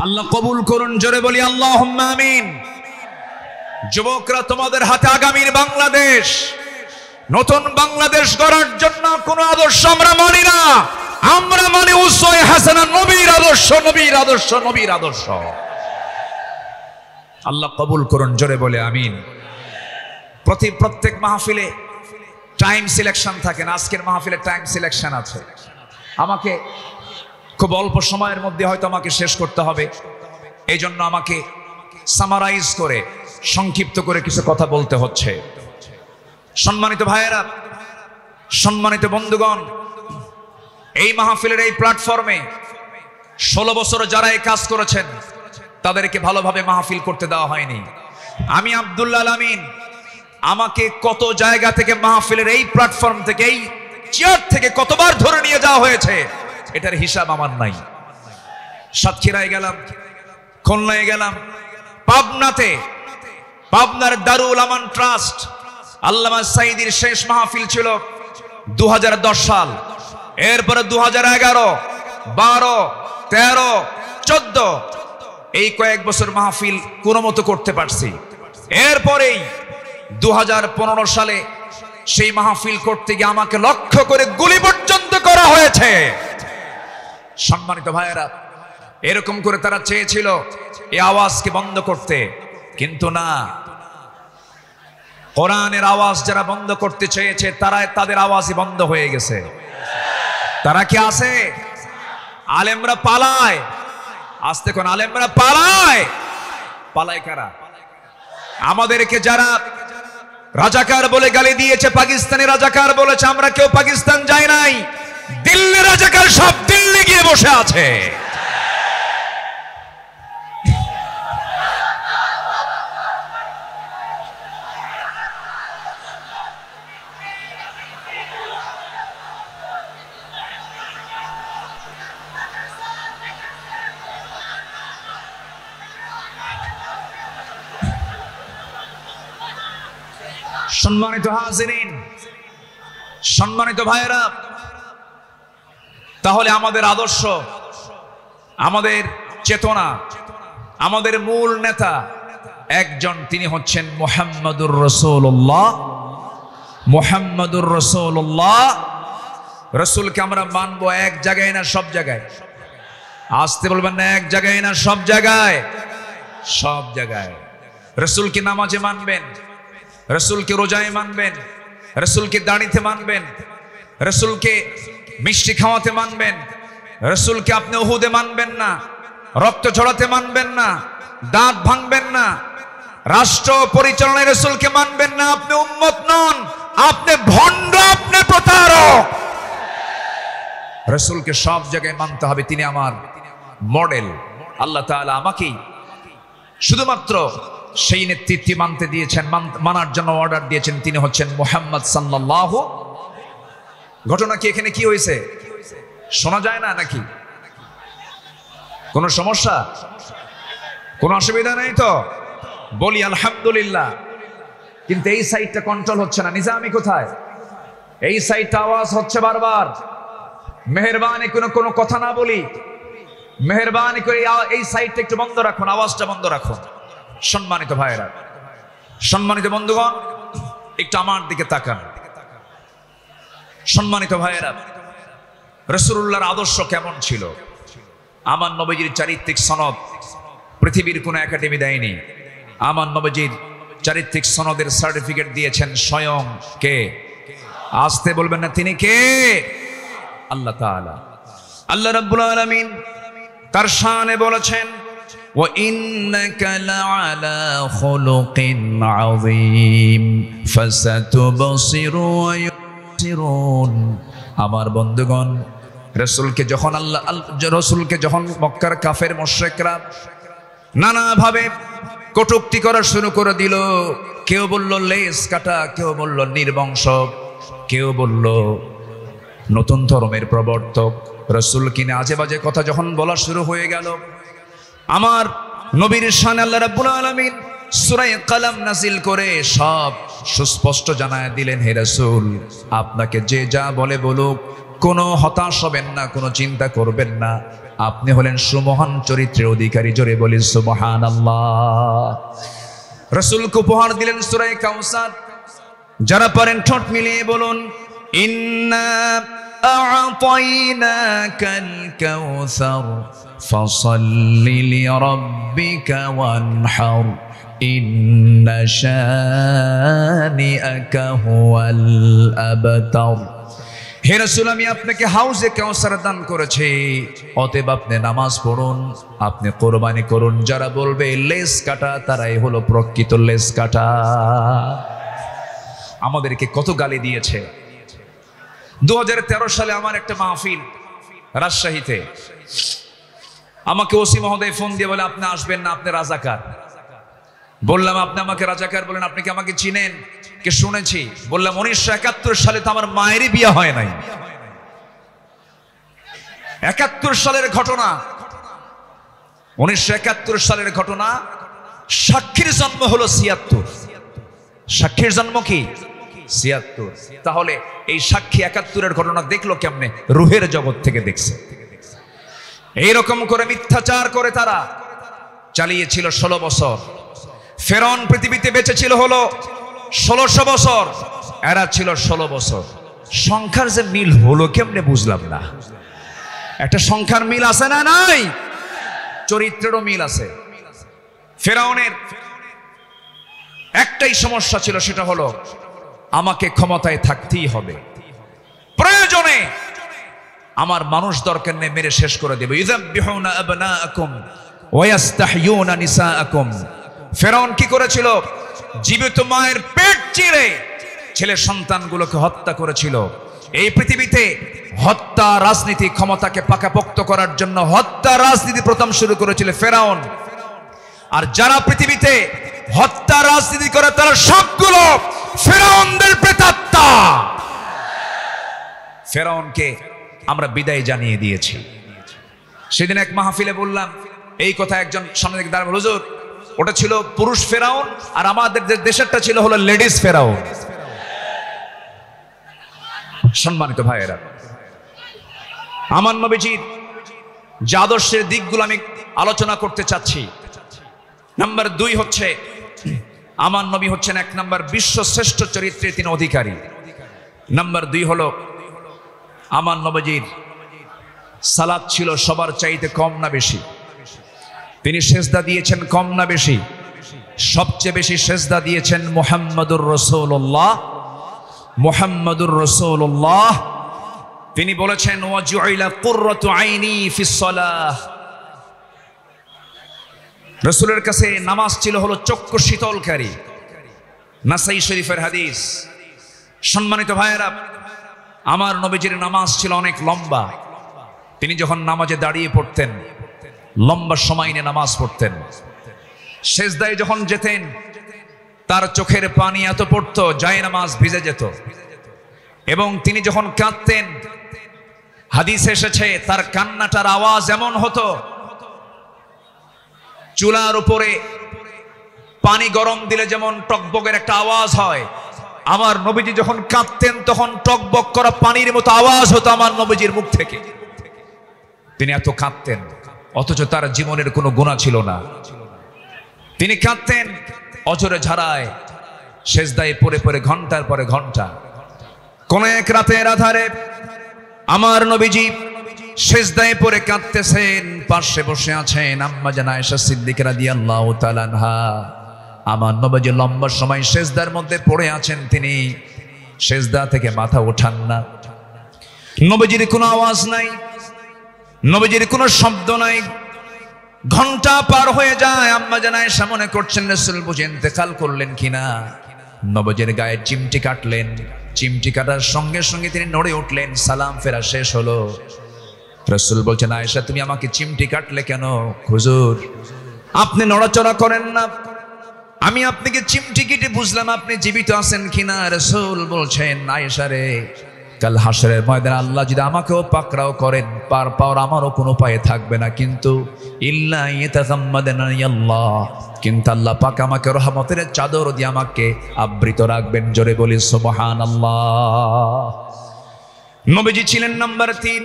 আল্লাহ কবুল করুন, জোরে বলি আল্লাহুম্মা আমিন। যুবকরা, তোমাদের হাতে আগামীর বাংলাদেশ, নতুন বাংলাদেশ গড়ার জন্য কোন আদর্শ আমরা মানি না, আমরা মানি উসওয়ায়ে হাসানা, নবীর আদর্শ, নবীর আদর্শ, নবীর আদর্শ। আল্লাহ কবুল করুন, জোরে বলে আমিন। প্রত্যেক মাহফিলে টাইম সিলেকশন থাকে না, আজকের মাহফিলে টাইম সিলেকশন আছে। আমাকে খুব অল্প সময়ের মধ্যে হয়তো আমাকে শেষ করতে হবে, এই জন্য আমাকে সামারাইজ করে, সংক্ষিপ্ত করে কিছু কথা বলতে হচ্ছে। সম্মানিত ভাইয়েরা, সম্মানিত বন্ধুগণ, এই মাহফিলের এই প্ল্যাটফর্মে 16 বছর যারা এই কাজ করেছেন তাদেরকে ভালোভাবে মাহফিল করতে দেওয়া হয়নি। আমি আব্দুল্লাহ আল আমিন, আমাকে কত জায়গা থেকে মাহফিলের এই প্ল্যাটফর্ম থেকে, এই চেয়ার থেকে কতবার ধরে নিয়ে যাওয়া হয়েছে, এটার হিসাব আমার নাই। সাতক্ষীরায় গেলাম, খুলনায় গেলাম, পাবনাতে, পাবনার দারুল আমান ট্রাস্ট, আল্লামা সাঈদীর শেষ মাহফিল ছিল 2010 সাল। এরপরে 2011, 12, 13, 14 এই কয়েক বছর মাহফিল কোনো মতো করতে পারছি। এরপরেই 2015 সালে সেই মাহফিল করতে গিয়ে আমাকে লক্ষ্য করে গুলি পর্যন্ত করা হয়েছে। সম্মানিত ভাইয়েরা, এরকম করে তারা চেয়েছিল এই আওয়াজকে বন্ধ করতে, কিন্তু না, কোরআনের আওয়াজ যারা বন্ধ করতে চেয়েছে তারা, তাদের আওয়াজই বন্ধ হয়ে গেছে। তারা কি আছে? আলেমরা পালায়, আসতে কোন আলেমরা পালায়। পালায় কারা? আমাদেরকে যারা রাজাকার বলে গালি দিয়েছে, পাকিস্তানি রাজাকার বলেছে, আমরা কেউ পাকিস্তান যাই নাই, দিল্লি রাজাকার সব দিল্লি গিয়ে বসে আছে। সম্মানিত হাজিরিন, সম্মানিত ভাইয়েরা, তাহলে আমাদের আদর্শ, আমাদের চেতনা, আমাদের মূল নেতা একজন, তিনি হচ্ছেন মুহাম্মদুর রাসূলুল্লাহ। মুহাম্মদুর রাসূলুল্লাহ, রাসূলকে আমরা মানবো এক জায়গায় না সব জায়গায়? আসতে বলবেন না, এক জায়গায় না সব জায়গায়? সব জায়গায়। রাসূলকে নামাজে মানবেন, রাসূলকে রোজায় মানবেন, রাসূলকে দাড়িতে মানবেন, রাসূলকে মিষ্টি খাওয়াতে মানবেন, রাসূলকে আপনি উহুদে মানবেন না, রক্ত ঝরাতে মানবেন না, দাঁত ভাঙবেন না, রাষ্ট্র পরিচালনায় রাসূলকে মানবেন না, আপনি উম্মত নন, আপনি ভণ্ড, আপনি প্রতারক। রাসূলকে সব জায়গায় মানতে হবে, তিনি আমার মডেল। আল্লাহ তাআলা আমাকেই শুধুমাত্র সেই নেতৃত্বে মানতে দিয়েছেন, মানার জন্য অর্ডার দিয়েছেন, তিনি হচ্ছেন মুহাম্মদ সাল্লাল্লাহু। ঘটনা কি এখানে কি হয়েছে শোনা যায় না নাকি? কোনো সমস্যা, কোনো অসুবিধা নেই তো? বলি আলহামদুলিল্লাহ। কিন্তু এই সাইডটা কন্ট্রোল হচ্ছে না। নিজামি কোথায়? এই সাইডটা আওয়াজ হচ্ছে বারবার। মেহেরবানি কোনো কথা না বলি, মেহেরবানি করে এই সাইডটা একটু বন্ধ রাখুন, আওয়াজটা বন্ধ রাখুন। সম্মানিত ভাইয়েরা, সম্মানিত বন্ধুগণ, একটু আমার দিকে তাকান। সম্মানিত ভাইয়েরা, রাসূলুল্লাহর আদর্শ কেমন ছিল? আমার নবীজির চারিত্রিক সনদ পৃথিবীর কোনো একাডেমি দেয়নি। আমার নবীজির চারিত্রিক সনদের সার্টিফিকেট দিয়েছেন স্বয়ং কে? আসতে বলবেন না, তিনি কে? আল্লাহ তাআলা। আল্লাহ রাব্বুল আলামিন তার শানে বলেছেন, ওয়া ইন্নাকা লাআলা খুলুকিন আযীম ফাসাতুবসিরু ওয়া ইউবসিরুন। আমার বন্ধুগণ, রাসূলকে যখন মক্কার কাফের মুশরিকরা নানাভাবে কটূক্তি করা শুরু করে দিল, কেউ বলল লেজ কাটা, কেউ বলল নির্বংশ, কেউ বলল নতুন ধর্মের প্রবর্তক, রাসূল কিনে আজে বাজে কথা যখন বলা শুরু হয়ে গেল, আমার নবীর শানে আল্লাহ রাব্বুল আলামিন সূরা কালাম নাযিল করে সব সুস্পষ্ট জানায় দিলেন, হে রাসূল, আপনাকে যে যা বলে বলুক, কোনো হতাশ হবেন না, কোনো চিন্তা করবেন না, আপনি হলেন সুমহান চরিত্রের অধিকারী। জোরে বলি সুবহানাল্লাহ। রাসূলকে উপহার দিলেন সূরা কাউসার। যারা পারেন ঠোঁট মিলিয়ে বলুন, ইন্না আ'তাইনাকাল কাউসার ফাসাল্লি লিরাব্বিকা ওয়ানহার ইন্না শানিআকা হুয়াল আবতার। হে রাসূল, আমি আপনাকে হাউজে কাউসার দান করেছি, অতএব আপনি নামাজ পড়ুন, আপনি কোরবানি করুন। যারা বলবে লেজ কাটা, তারাই হলো প্রকৃত লেজ কাটা। আমাদেরকে কত গালি দিয়েছে। 2013 সালে আমার একটা মাহফিল রাজশাহীতে, আমাকে ওসি মহোদয় ফোন দিয়ে বলে, আপনি আসবেন না, আপনি রাজাকার। বললাম, আপনি আমাকে রাজাকার বলেন, আপনি কি আমাকে চিনেন? কে শুনেছি। বললাম, 1971 সালে তো আমার মায়েরই বিয়ে হয় নাই। 71 সালের ঘটনা, 1971 সালের ঘটনা। সাক্ষীর জন্ম হলো 76। সাক্ষীর জন্ম কি? 76। তাহলে এই সাক্ষী 71-এর ঘটনা দেখলো কেমনে? রুহের জগৎ থেকে দেখছে। এইরকম করে মিথ্যাচার করে তারা চালিয়েছিল 16 বছর। ফেরাউন পৃথিবীতে বেঁচে ছিল হলো 1600 বছর, এরা ছিল 16 বছর। সংখ্যার যে মিল হলো কেমনে বুঝলাম না। একটা সংখ্যার মিল আছে না? নাই। চরিত্রেরও মিল আছে। ফেরাউনের একটাই সমস্যা ছিল, সেটা হলো আমাকে ক্ষমতায় থাকতেই হবে, প্রয়োজনে আমার মানুষ দরকার নেই, মেরে শেষ করে দেব। ইযাববিহুনা আবনাআকুম ওয়া ইস্তাহয়ুনা নিসাআকুম। ফেরাউন কি করেছিল? জীবিত মায়ের পেট চিরে ছেলে সন্তানগুলোকে হত্যা করেছিল। এই পৃথিবীতে হত্যা রাজনীতি, ক্ষমতাকে পাকাপোক্ত করার জন্য হত্যা রাজনীতি প্রথম শুরু করেছিল ফেরাউন। আর যারা পৃথিবীতে হত্যা রাজনীতি করে তারা সবগুলো ফেরাউনদের প্রেতাত্মা। ফেরাউনকে আমরা বিদায় জানিয়ে দিয়েছি। সেদিন এক মাহফিলে বললাম এই কথা, একজন সামনে থেকে দাঁড়ালো, হুজুর ওটা ছিল পুরুষ ফেরাউন আর আমাদের দেশেরটা ছিল হলো লেডিস ফেরাউন। সম্মানিত ভাইয়েরা, আমার নবীজির যে আদর্শের দিকগুলো আমি আলোচনা করতে চাচ্ছি। নাম্বার 2 হচ্ছে, আমার নবী হচ্ছেন 1 নাম্বার বিশ্ব শ্রেষ্ঠ চরিত্রের তিনি অধিকারী। নাম্বার 2 হলো আমার নবীজির সালাত ছিল সবার চাইতে কম না বেশি? তিনি সেজদা দিয়েছেন কম না বেশি? সবচেয়ে বেশি সেজদা দিয়েছেন মুহাম্মাদুর রাসূলুল্লাহ। মুহাম্মাদুর রাসূলুল্লাহ তিনি বলেছেন, ওয়াজুইলা কুররাতু আইনি ফিস সালাহ। রাসূলের কাছে নামাজ ছিল হলো চক্ষু শীতলকারী। নাসাই শরীফের হাদিস। সম্মানিত ভাইয়েরা, আমার নবীজির নামাজ ছিল অনেক লম্বা। তিনি যখন নামাজে দাঁড়িয়ে পড়তেন, লম্বা সময় নিয়ে নামাজ পড়তেন। সেজদায় যখন যেতেন, তার চোখের পানি এত পড়তো যায় নামাজ ভিজে যেত। এবং তিনি যখন কাঁদতেন, হাদিস এসেছে তার কান্নাটার আওয়াজ এমন হতো, চুলার উপরে পানি গরম দিলে যেমন টকবকের একটা আওয়াজ হয়, আমার নবীজি যখন কাঁদতেন তখন টকবক করা পানির মতো আওয়াজ হতো আমার নবীজির মুখ থেকে। তিনি এত কাঁদতেন। অথচ তার জীবনের কোনো গুনাহ ছিল না। তিনি কাঁদতেন অঝরে ঝাড়ায়, সেজদায় পড়ে পড়ে ঘন্টার পরে ঘন্টা। কোন এক রাতের আধারে আমার নবীজি সেজদায় পড়ে কাঁদতেছেন, পাশে বসে আছেন আম্মা জান আয়েশা সিদ্দিকা রাদিয়াল্লাহু তাআলা আনহা। আমার নবীজি লম্বা সময় সেজদার মধ্যে পড়ে আছেন, তিনি সেজদা থেকে মাথা ওঠান না। নবীজির কোনো আওয়াজ নাই, নবীজির কোনো শব্দ নাই। ঘন্টা পার হয়ে যায়, আম্মা জান আয়েশা মনে করছেন রাসূল বুঝি ইন্তেকাল করলেন কিনা। নবীজির গায়ে চিমটি কাটলেন, চিমটি কাটার সঙ্গে সঙ্গে তিনি নড়ে উঠলেন, সালাম ফেরা শেষ হলো। রাসূল বলছেন, আয়েশা তুমি আমাকে চিমটি কাটলে কেন? হুজুর আপনি নড়াচড়া করেন না, আমি আপনাকে চিমটি কেটে বুঝলাম আপনি জীবিত আছেন কিনা। রাসূল বলছেন, আয়েশা রে, কাল হাসরের ময়দানে আল্লাহ যদি আমাকেও পাকড়াও করেন, পার পাওয়ার আমারও কোনো উপায় থাকবে না, কিন্তু ইল্লা ইয়াতাগাম্মাদানি আল্লাহ, কিন্তু আল্লাহ পাক আমাকে রহমতের চাদর দিয়ে আমাকে আবৃত রাখবেন। জোরে বলি সুবহানাল্লাহ। নবীজি ছিলেন নাম্বার 3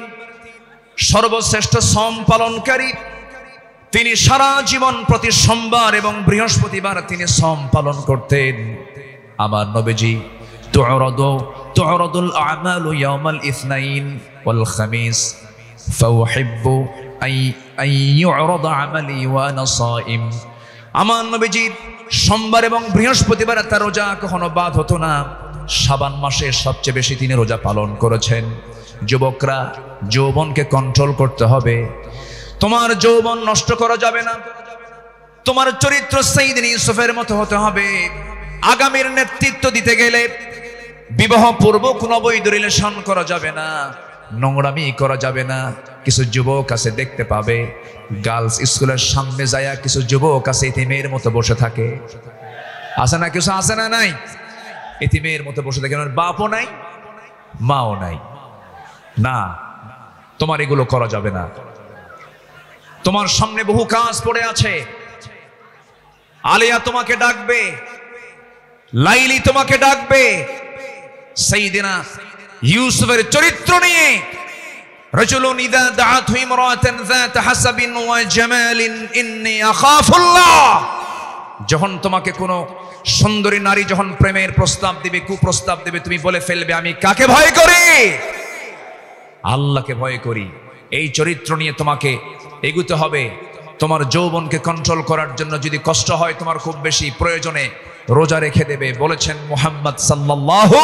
সর্বশ্রেষ্ঠ সম পালনকারী। তিনি সারা জীবন প্রতি সোমবার এবং বৃহস্পতিবার তিনি সম পালন করতেন। আমার নবীজি তু'রাদুল আ'মালু ইয়াওমাল ইসনাইন ওয়াল খামিস ফাউহিব্বু আন ইউ'রাদা আমালি ওয়া আনা সাইম। আমার নবীজি সোমবার এবং বৃহস্পতিবার তার রোজা কখনো বাদ হতো না। শাবান মাসে সবচেয়ে বেশি তিনি রোজা পালন করেছেন। যুবকরা, যৌবনকে কন্ট্রোল করতে হবে। তোমার যৌবন নষ্ট করা যাবে না। তোমার চরিত্র সাইয়েদনা ইউসুফের মতো হতে হবে। আগামীর নেতৃত্ব দিতে গেলে বিবাহ পূর্ব কোনো অবৈধ রিলেশন করা যাবে না, নোংরামি করা যাবে না। কিছু যুবক আছে দেখতে পাবে গার্লস স্কুলের সামনে যায় কিছু যুবক আছে ইতিমের মতো বসে থাকে। আছে না? কিছু আছে না? নাই? ইতিমের মতো বসে থাকে, বাপও নাই মাও নাই। না, তোমার এগুলো করা যাবে না। তোমার সামনে বহু কাজ পড়ে আছে। আলিয়া তোমাকে ডাকবে, লাইলি তোমাকে ডাকবে। সাইয়েদনা ইউসুফের চরিত্র নিয়ে রাজুলুন ইযা দাআতহু ইমরাতান যাত হাসাবিন ওয়া জামালিন ইন্নী আখাফুল্লাহ। যখন তোমাকে কোনো সুন্দরী নারী যখন প্রেমের প্রস্তাব দিবে, কুপ্রস্তাব দিবে, তুমি বলে ফেলবে আমি কাকে ভয় করি? আল্লাহকে ভয় করি। এই চরিত্র নিয়ে তোমাকে এগুতে হবে। তোমার যৌবনকে কন্ট্রোল করার জন্য যদি কষ্ট হয় তোমার খুব বেশি, প্রয়োজনে রোজা রেখে দেবে। বলেছেন মুহাম্মদ সাল্লাল্লাহু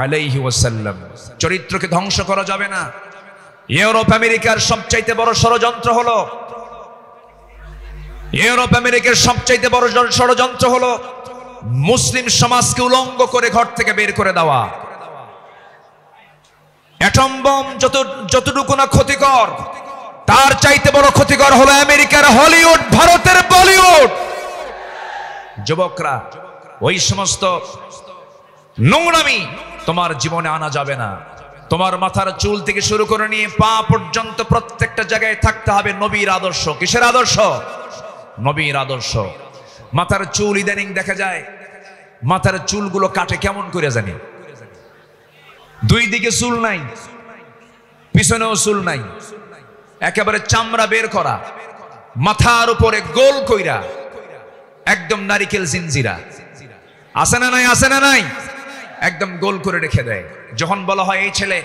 আলাইহি ওয়াসাল্লাম, চরিত্রকে ধ্বংস করা যাবে না। ইউরোপ আমেরিকার সবচাইতে বড় ষড়যন্ত্র হলো, ইউরোপ আমেরিকার সবচাইতে বড় ষড়যন্ত্র হলো মুসলিম সমাজকে উলঙ্গ করে ঘর থেকে বের করে দেওয়া। অ্যাটম বম যতটুকু না ক্ষতিকর, তার চাইতে বড় ক্ষতিকর হলো আমেরিকার হলিউড, ভারতের বলিউড। যুবকরা, ওই সমস্ত নোংরামি তোমার জীবনে আনা যাবে না। তোমার মাথার চুল থেকে শুরু করে নিয়ে পা পর্যন্ত প্রত্যেকটা জায়গায় থাকতে হবে নবীর আদর্শ। কিসের আদর্শ? নবীর আদর্শ। মাথার চুল ইদানিং দেখা যায় মাথার চুলগুলো কাটে কেমন করে জানি, দুই দিকে চুল নাই, পিছনেও চুল নাই, একেবারে চামড়া বের করা, মাথার উপরে গোল কইরা একদম নারিকেল জিনজিরা। আছে না নাই? আছে না নাই? একদম গোল করে রেখে দেয়। যখন বলা হয় এই ছেলে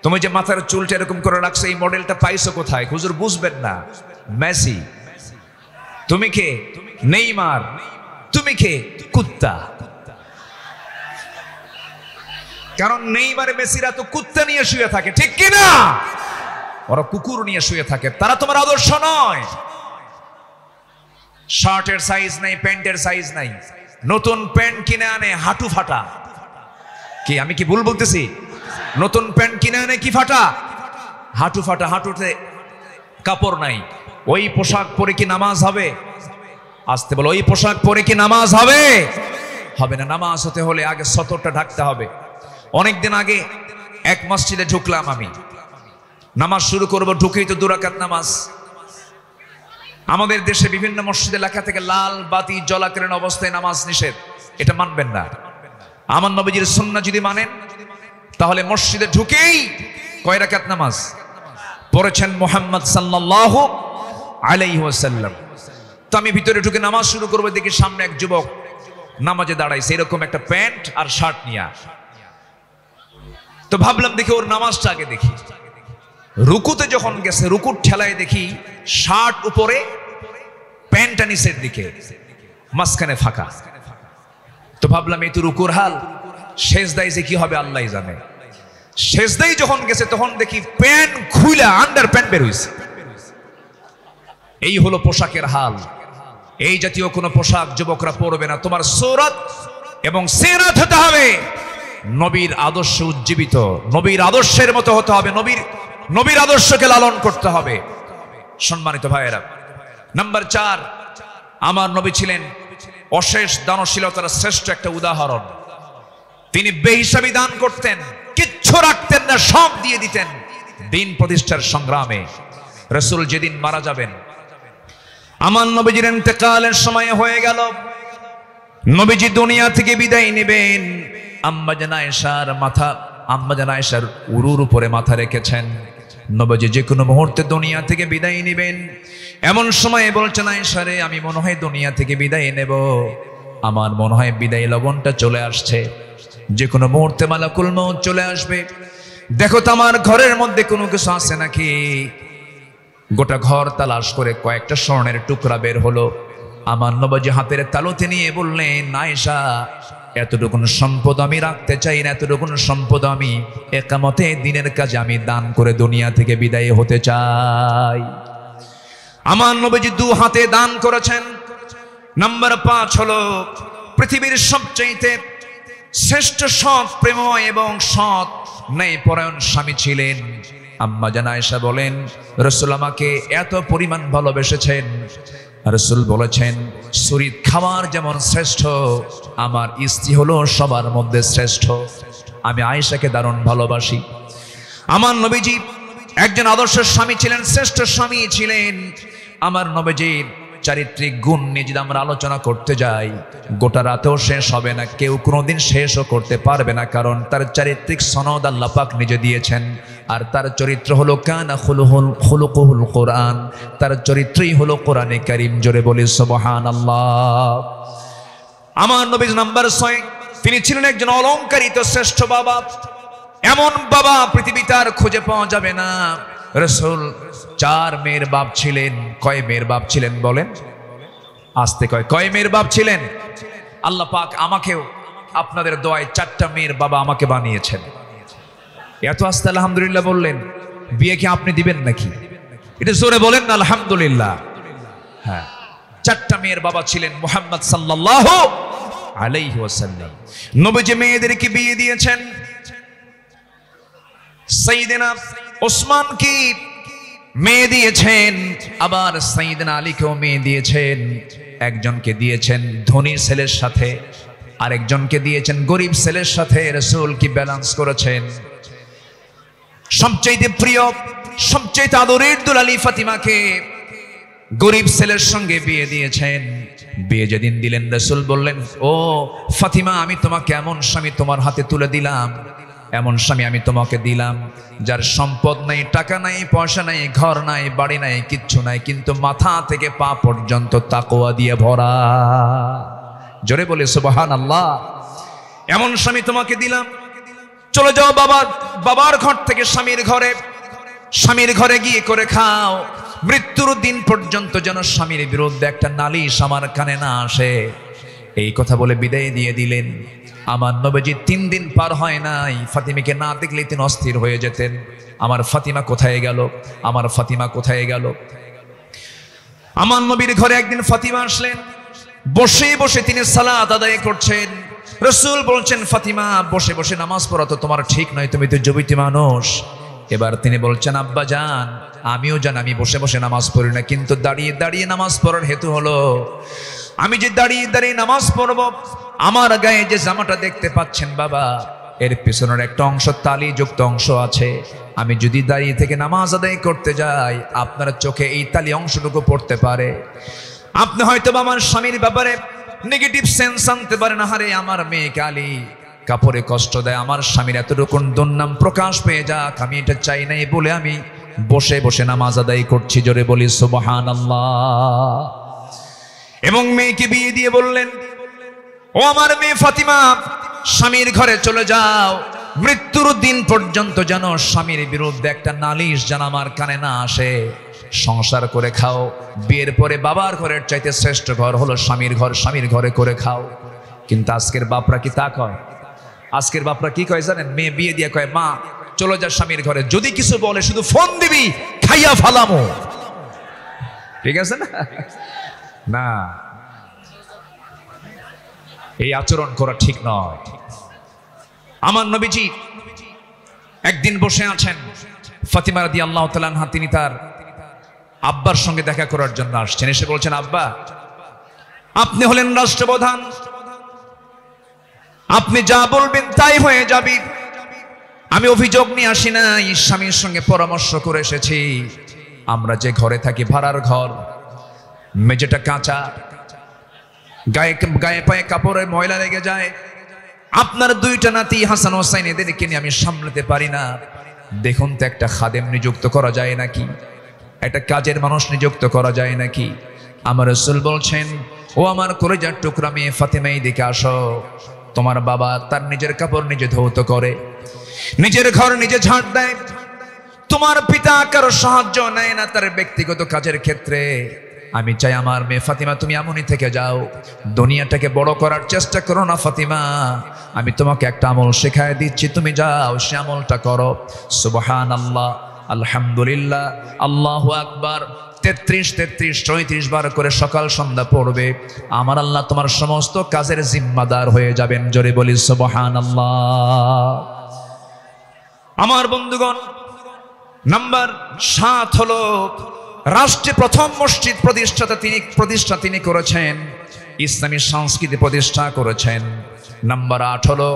তুমি যে মাথার চুলটা এরকম করে রাখছো, এই মডেলটা পাইছো কোথায়? হুজুর বুঝবেন না। মেসি। তুমি কে? নেইমার। তুমি কে? কুত্তা। কারণ নেইমার মেসিরা তো কুত্তা নিয়ে শুয়ে থাকে, ঠিক কি না? ওরা কুকুর নিয়ে শুয়ে থাকে। তারা তোমার আদর্শ নয়। শার্টের সাইজ নাই, প্যান্টের সাইজ নাই, নতুন প্যান্ট কিনে আনে হাঁটু ফাটা। কি আমি কি ভুল বলতেছি? নতুন প্যান্ট কিনে আনে কি ফাটা? হাঁটু ফাটা। হাঁটুতে কাপড় নাই। ওই পোশাক পরে কি নামাজ হবে? আসতে বলো, ওই পোশাক পরে কি নামাজ হবে? হবে না। নামাজ হতে হলে আগে সতরটা ঢাকতে হবে। অনেকদিন আগে এক মসজিদে ঢুকলাম আমি, নামাজ শুরু করব, ঢুকেই তো 2 রাকাত নামাজ। আমাদের দেশে বিভিন্ন মসজিদে লেখা থেকে লাল বাতি জ্বলাকালীন অবস্থায় নামাজ নিষেধ। এটা মানবেন না। আমার নবীজির সুন্নাহ যদি মানেন তাহলে মসজিদে ঢুকেই কয় রাকাত নামাজ পড়েছেন মুহাম্মদ সাল্লাল্লাহু আলাইহি ওয়াসাল্লাম। তো আমি ভিতরে ঢুকে নামাজ শুরু করবো, দেখি সামনে এক যুবক নামাজে দাঁড়াইছে, এরকম একটা প্যান্ট আর শার্ট নিয়ে। তো ভাবলাম দেখি ওর নামাজটা আগে দেখি। রুকুতে যখন গেছে, রুকুর ঠেলায় দেখি শার্ট উপরে, প্যান্টটা নিচের দিকে, মাঝখানে ফাঁকা। তো ভাবলাম এই তো রুকুর হাল, সেজদায় যে কি হবে আল্লাহ জানে। সেজদায় যখন গেছে তখন দেখি প্যান্ট খুইলা আন্ডার প্যান্ট বের হইছে। এই হলো পোশাকের হাল। এই জাতীয় কোনো পোশাক যুবকরা পরবে না। তোমার সূরত এবং সিরাত হতে হবে নবীর আদর্শ উজ্জীবিত, নবীর আদর্শের মতো হতে হবে, নবীর আদর্শকে লালন করতে হবে। সম্মানিত ভাইয়েরা, নাম্বার 4, আমার নবী ছিলেন অশেষ দানশীলতার শ্রেষ্ঠ একটা উদাহরণ। তিনি বেহিসাবি দান করতেন, কিচ্ছু রাখতেন না, সব দিয়ে দিতেন দিন প্রতিষ্ঠার সংগ্রামে। রাসূল যেদিন মারা যাবেন, আমার নবীজির ইন্তেকালের সময় হয়ে গেল, নবীজি দুনিয়া থেকে বিদায় নেবেন। আম্মা জান আয়েশার উরুর উপরে মাথা রেখেছেন। নবীজি যে কোনো মুহূর্তে দুনিয়া থেকে বিদায় নেবেন। এমন সময় বলছেন, আয়েশা রে, আমি মনে হয় দুনিয়া থেকে বিদায় নেব, আমার মনে হয় বিদায় লগনটা চলে আসছে, যে কোনো মুহূর্তে মালাকুল মউত চলে আসবে। দেখো তো আমার ঘরের মধ্যে কোনো কিছু আছে নাকি। গোটা ঘর তালাশ করে কয়েকটা স্বর্ণের টুকরা বের হলো। আমার নবীজি হাতের তালুতে নিয়ে বললেন, আয়েশা, এতটুকুন সম্পদ আমি রাখতে চাই না, এতটুকুন সম্পদ আমি একামতে দিনের কাজে আমি দান করে দুনিয়া থেকে বিদায় হতে চাই। আমার নবীজি 2 হাতে দান করেছেন। নাম্বার 5 হলো পৃথিবীর সবচেয়ে শ্রেষ্ঠ সৎ প্রেমময় এবং সৎ ন্যায়পরায়ণ স্বামী ছিলেন। আম্মা জান আয়েশা বলেন, রাসূল আমাকে এত পরিমাণ ভালোবেসেছেন, রাসূল বলেছেন, শরীর খাবার যেমন শ্রেষ্ঠ, আমার স্ত্রী হলো সবার মধ্যে শ্রেষ্ঠ। আমি আয়েশাকে দারুণ ভালোবাসি। আমার নবীজি একজন আদর্শ স্বামী ছিলেন, শ্রেষ্ঠ স্বামী ছিলেন। আমার নবীজির চারিত্রিক গুণ নিয়ে যদি আমরা আলোচনা করতে যাই, গোটা রাতেও শেষ হবে না, কেউ কোনোদিন শেষও করতে পারবে না, কারণ তার চারিত্রিক সনদ আল্লাহ পাক নিজে দিয়েছেন। আর তার চরিত্র হলো কানা খুলুকুহুল কোরআন, তার চরিত্রই হলো কোরআনে কারীম। জোরে বলি সুবহানাল্লাহ। আমার নবী নাম্বার 6, তিনি ছিলেন একজন অলংকারিত শ্রেষ্ঠ বাবা। এমন বাবা পৃথিবীতে আর খুঁজে পাওয়া যাবে না। রাসূল 4 মেয়ের বাপ ছিলেন। কয় মেয়ের বাপ ছিলেন বলেন? আস্তে কয় মেয়ের বাপ ছিলেন? আল্লাহ পাক আমাকেও আপনাদের দোয়ায় 4টা মেয়ের বাবা আমাকে বানিয়েছেন। এত আস্তে আলহামদুলিল্লাহ বললেন, বিয়ে কি আপনি দিবেন নাকি? এটা জোরে বলেন না আলহামদুলিল্লাহ। হ্যাঁ, 4টা মেয়ের বাবা ছিলেন মুহাম্মদ সাল্লাল্লাহু আলাইহি ওয়াসাল্লাম। নবীজি মেয়েদেরকে বিয়ে দিয়েছেন। সাইয়েদনা ওসমানকে মেয়ে দিয়েছেন, আবার সাইয়েদনা আলীকেও মেয়ে দিয়েছেন। একজনকে দিয়েছেন ধনী ছেলের সাথে, আরেকজনকে দিয়েছেন গরিব ছেলের সাথে। রাসূল কি ব্যালেন্স করেছেন। সবচেয়ে প্রিয়, সবচেয়ে আদরের দুলালী ফাতিমাকে গরিব ছেলের সঙ্গে বিয়ে দিয়েছেন। বিয়ে যেদিন দিলেন, রাসূল বললেন, ও ফাতিমা, আমি তোমাকে এমন স্বামী তোমার হাতে তুলে দিলাম, এমন স্বামী আমি তোমাকে দিলাম, যার সম্পদ নাই, টাকা নাই, পয়সা নাই, ঘর নাই, বাড়ি নাই, কিচ্ছু নাই, কিন্তু মাথা থেকে পা পর্যন্ত তাকওয়া দিয়ে ভরা। জোরে বলে সুবহানাল্লাহ। এমন স্বামী তোমাকে দিলাম। চলে যাও বাবার ঘর থেকে স্বামীর ঘরে গিয়ে করে খাও। মৃত্যুর দিন পর্যন্ত যেন স্বামীর বিরুদ্ধে একটা নালিশ আমার কানে না আসে। এই কথা বলে বিদায় দিয়ে দিলেন। আমার নবীজি 3 দিন পার হয় নাই, ফাতিমাকে না দেখলে তিনি অস্থির হয়ে যেতেন। আমার ফাতিমা কোথায় গেল, আমার ফাতিমা কোথায় গেল। আমার নবীর ঘরে একদিন ফাতিমা আসলেন। বসে বসে তিনি সালাত আদায় করছেন। রাসূল বলছেন, ফাতিমা, বসে বসে নামাজ পড়া তো তোমার ঠিক নয়, তুমি তো যুবতী মানুষ। এবার তিনি বলছেন, আব্বা জান, আমিও জানি আমি বসে বসে নামাজ পড়ি না, কিন্তু দাঁড়িয়ে দাঁড়িয়ে নামাজ পড়ার হেতু হলো, আমি যে দাঁড়িয়ে দাঁড়িয়ে নামাজ পড়ব, আমার গায়ে যে জামাটা দেখতে পাচ্ছেন বাবা, এর পেছনের একটা অংশ তালিযুক্ত অংশ আছে। আমি যদি দাঁড়িয়ে থেকে নামাজ আদায় করতে যাই, আপনার চোখে এই তালি অংশটুকু পড়তে পারে। আপনি হয়তো আমার স্বামীর ব্যাপারে নেগেটিভ সেন্স আনতে পারেন, আহারে আমার মেয়ে কালী কাপড়ে কষ্ট দেয়, আমার স্বামীর এতটুকুন দুর্নাম প্রকাশ পেয়ে যাক, আমি এটা চাই নাই বলে আমি বসে বসে নামাজ আদায় করছি, জোরে বলি সুবহানাল্লাহ। এবং মেয়েকে বিয়ে দিয়ে বললেন, ও আমার মেয়ে ফাতিমা, স্বামীর ঘরে চলে যাও, মৃত্যুর দিন পর্যন্ত যেন স্বামীর বিরুদ্ধে একটা নালিশ যেন আমার কানে না আসে। সংসার করে খাও, বিয়ের পরে বাবার ঘরের চাইতে শ্রেষ্ঠ ঘর হলো স্বামীর ঘর, স্বামীর ঘরে করে খাও। কিন্তু আজকের বাপরা কি তা কয়? আজকের বাপরা কি কয় জানেন? মেয়ে বিয়ে দিয়ে কয়, মা চলে যা স্বামীর ঘরে, যদি কিছু বলে শুধু ফোন দিবি, খাইয়া ফালামো। ঠিক আছে না? না, এই আচরণ করা ঠিক নয়। আমার নবীজি একদিন বসে আছেন, ফাতিমা রাদিয়াল্লাহু তাআলা আনহা তিনি তার আব্বার সঙ্গে দেখা করার জন্য আসছেন। এসে বলছেন, আব্বা আপনি হলেন রাষ্ট্রপ্রধান, আপনি যা বলবেন তাই হয়ে যাবে। আমি অভিযোগ নিয়ে আসি নাই, স্বামীর সঙ্গে পরামর্শ করে এসেছি। আমরা যে ঘরে থাকি ভাড়ার ঘর, মেঝেটা কাঁচা, গায়ে পায়ে কাপড়ে ময়লা লেগে যায়। আপনার দুইটা নাতি হাসান হোসাইন, এদেরকে নিয়ে আমি সামলাতে পারি না। দেখুন তো একটা খাদেম নিযুক্ত করা যায় নাকি, একটা কাজের মানুষ নিযুক্ত করা যায় নাকি? আমার রাসূল বলছেন, ও আমার কলিজার টুকরা মেয়ে ফাতিমা, এদিকে আসো। তোমার বাবা তার নিজের কাপড় নিজে ধৌত করে, নিজের ঘর নিজে ঝাড় দেয়। তোমার পিতা কারো সাহায্য নেয় না তার ব্যক্তিগত কাজের ক্ষেত্রে। আমি চাই আমার মেয়ে ফাতিমা তুমি এমনই থেকে যাও, দুনিয়াটাকে বড় করার চেষ্টা করো না ফাতিমা। আমি তোমাকে একটা আমল শেখায় দিচ্ছি, তুমি যাও সে আমলটা করো। সুবহানাল্লাহ, আলহামদুলিল্লাহ, আল্লাহু আকবার 33, 34 বার করে সকাল সন্ধ্যা পড়বে। আমার আল্লাহ তোমার সমস্ত কাজের জিম্মাদার হয়ে যাবেন, জোরে বলি সুবহানাল্লাহ। আমার বন্ধুগণ, নাম্বার 7 হলো রাষ্ট্রে প্রথম মসজিদ প্রতিষ্ঠা তিনি করেছেন, ইসলামী সংস্কৃতি প্রতিষ্ঠা করেছেন। নাম্বার 8 হলো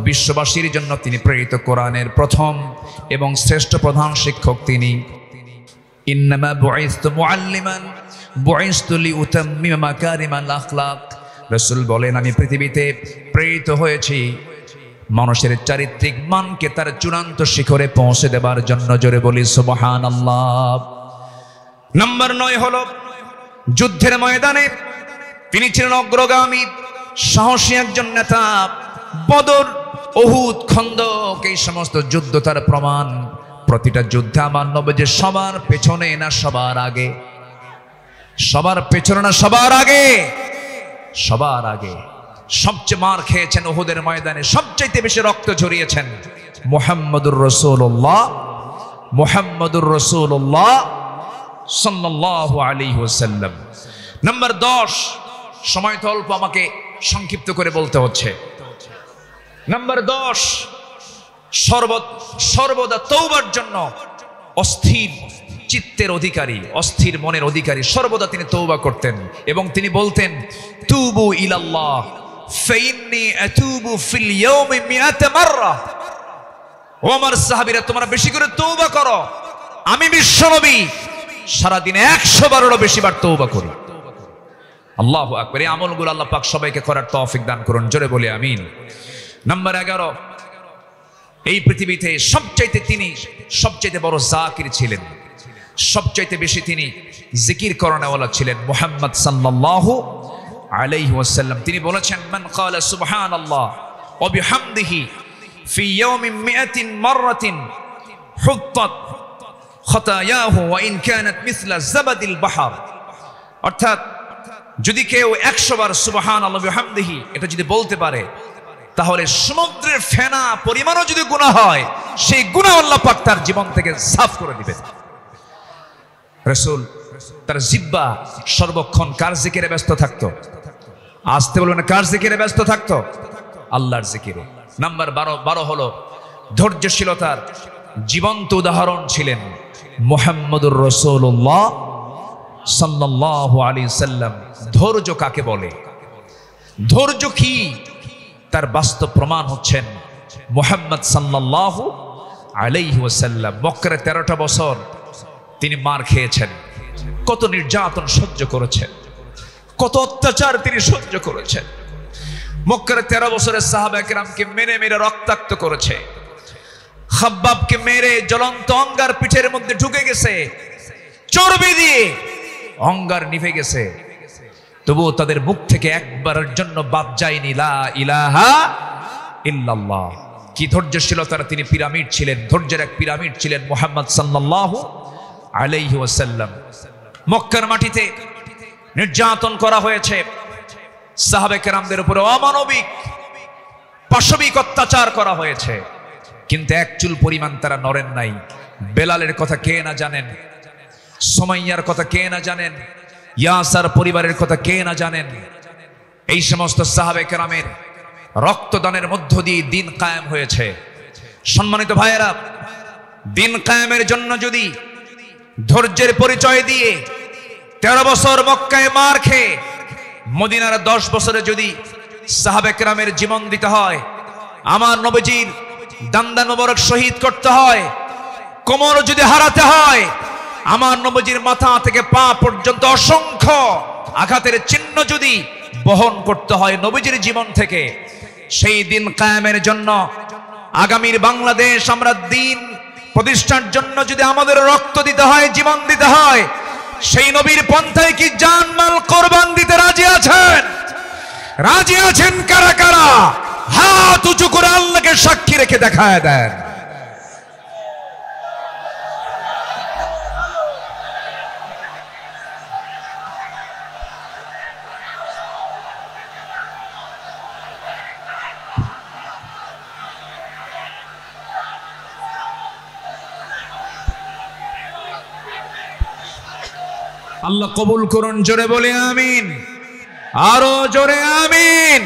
বিশ্ববাসীর জন্য তিনি প্রেরিত কোরআনের প্রথম এবং শ্রেষ্ঠ প্রধান শিক্ষক তিনি। ইন্নামা বুইসতু মুআল্লিমান বুইসতু লিউতাম্মিমা মাকারিমাল আখলাক। রাসূল বলেন, আমি পৃথিবীতে প্রেরিত হয়েছি মানুষের চারিত্রিক মানকে তার চূড়ান্ত শিখরে পৌঁছে দেবার জন্য, জোরে বলি সুবহানাল্লাহ। নাম্বার 9 হলো যুদ্ধের ময়দানে তিনি ছিলেন অগ্রগামী, সাহসী একজন নেতা। বদর, উহুদ, খন্দক, এই সমস্ত যুদ্ধ তার প্রমাণ। প্রতিটা যুদ্ধে আমার নবী যে সবার পেছনে না সবার আগে, সবার পেছনে না সবার আগে, সবার আগে। সবচেয়ে মার খেয়েছেন উহুদের ময়দানে, সবচেয়ে বেশি রক্ত ঝরিয়েছেন মুহাম্মদুর রাসূলুল্লাহ, মুহাম্মদুর রাসূলুল্লাহ সাল্লাল্লাহু আলাইহি ওয়াসাল্লাম। নাম্বার 10, সময় তো অল্প, আমাকে সংক্ষিপ্ত করে বলতে হচ্ছে। নাম্বার 10, সর্বদা তওবার জন্য অস্থির চিত্তের অধিকারী, অস্থির মনের অধিকারী, সর্বদা তিনি তওবা করতেন এবং তিনি বলতেন, তুবু ইলাল্লাহ ফাইন্নী আতুবু ফিল ইয়াউমি 100 মাররা। ও আমার সাহাবীরা, তোমরা বেশি করে তওবা করো, আমি বিশ্বনবী সারা দিনে 100 বারেরও বেশি বার তওবা করি। আল্লাহু আকবার। এই আমলগুলো আল্লাহ পাক সবাইকে করার তৌফিক দান করুন, জোরে বলি আমিন। নাম্বার 11, এই পৃথিবীতে সবচাইতে বড় জাকির ছিলেন, সবচাইতে বেশি তিনি জিকির করানেওয়ালা ছিলেন মুহাম্মদ সাল্লাল্লাহু আলাইহি ওয়াসাল্লাম। তিনি বলেছেন, মান ক্বালা সুবহানাল্লাহ ওয়া বিহামদিহি ফি ইয়াউমিন 100 মাররাতিন হুত্তাত খাতায়াহু ওয়া ইন কানাত মিসলা জাবাদিল বাহর। অর্থাৎ যদি কেউ 100 বার সুবহানাল্লাহ বিহামদিহি এটা যদি বলতে পারে, তাহলে সমুদ্রের ফেনা পরিমাণও যদি গুনাহ হয়, সেই গুনাহ আল্লাহ পাক তার জীবন থেকে সাফ করে দিবেন। রাসূল তার জিহ্বা সর্বক্ষণ কার জিকিরে ব্যস্ত থাকতো? আসতে বলবেন, কার জিকিরে ব্যস্ত থাকতো? আল্লাহর জিকিরে। নাম্বার 12 হলো ধৈর্যশীলতার জীবন্ত উদাহরণ ছিলেন মুহাম্মদুর রাসূলুল্লাহ সাল্লাল্লাহু আলাইহি সাল্লাম। ধৈর্য কাকে বলে, ধৈর্য কি, তার বাস্তব প্রমাণ হচ্ছেন মুহাম্মদ সাল্লাল্লাহু আলাইহি ওয়াসাল্লাম। মক্কায় 13টা বছর তিনি মার খেয়েছেন, কত নির্যাতন সহ্য করেছেন, কত অত্যাচার তিনি সহ্য করেছেন। মক্কার 13 বছরের সাহাবা কেরামকে মেরে মেরে রক্তাক্ত করেছে। খাব্বাবকে মেরে জ্বলন্ত অঙ্গার পিঠের মধ্যে ঢুকে গেছে, চর্বি দিয়ে অঙ্গার নিভে গেছে, তবুও তাদের মুখ থেকে একবারের জন্য বাদ যায়নি লা ইলাহা ইল্লাল্লাহ। কি ধৈর্যশীলতার তিনি পিরামিড ছিলেন, ধৈর্যের এক পিরামিড ছিলেন মুহাম্মদ সাল্লাল্লাহু আলাইহি ওয়াসাল্লাম। মক্কার মাটিতে নির্যাতন করা হয়েছে, সাহাবে কেরামদের উপরে অমানবিক পাশবিক অত্যাচার করা হয়েছে, কিন্তু এক চুল পরিমাণ তারা নড়েন নাই। বেলালের কথা কে না জানেন, সুমাইয়ার কথা কে না জানেন, ইয়াসার পরিবারের কথা কে না জানেন। এই সমস্ত সাহাবে কেরামের রক্তদানের মধ্য দিয়ে দিন কায়েম হয়েছে। সম্মানিত ভাইয়েরা, দিন কায়েমের জন্য যদি ধৈর্যের পরিচয় দিয়ে 13 বছর মক্কায় মার খেয়ে মদিনার 10 বছরে যদি সাহাবে কেরামের জীবন দিতে হয়, আমার নবীজির দান্দা মোবারক শহীদ করতে হয়, কোমর যদি হারাতে হয়, আমার নবীজির মাথা থেকে পা পর্যন্ত অসংখ্য আঘাতের চিহ্ন যদি বহন করতে হয় নবীজির জীবন থেকে, সেই দিন কায়েমের জন্য আগামীর বাংলাদেশ আমরা দিন প্রতিষ্ঠার জন্য যদি আমাদের রক্ত দিতে হয়, জীবন দিতে হয়, সেই নবীর পন্থায় কি জানমাল কোরবান দিতে রাজি আছেন? রাজি আছেন কারা কারা? হাত উঁচু করে আল্লাহকে সাক্ষী রেখে দেখায় দেন। আল্লাহ কবুল করুন, জোরে বলে আমিন, আরো জোরে আমিন।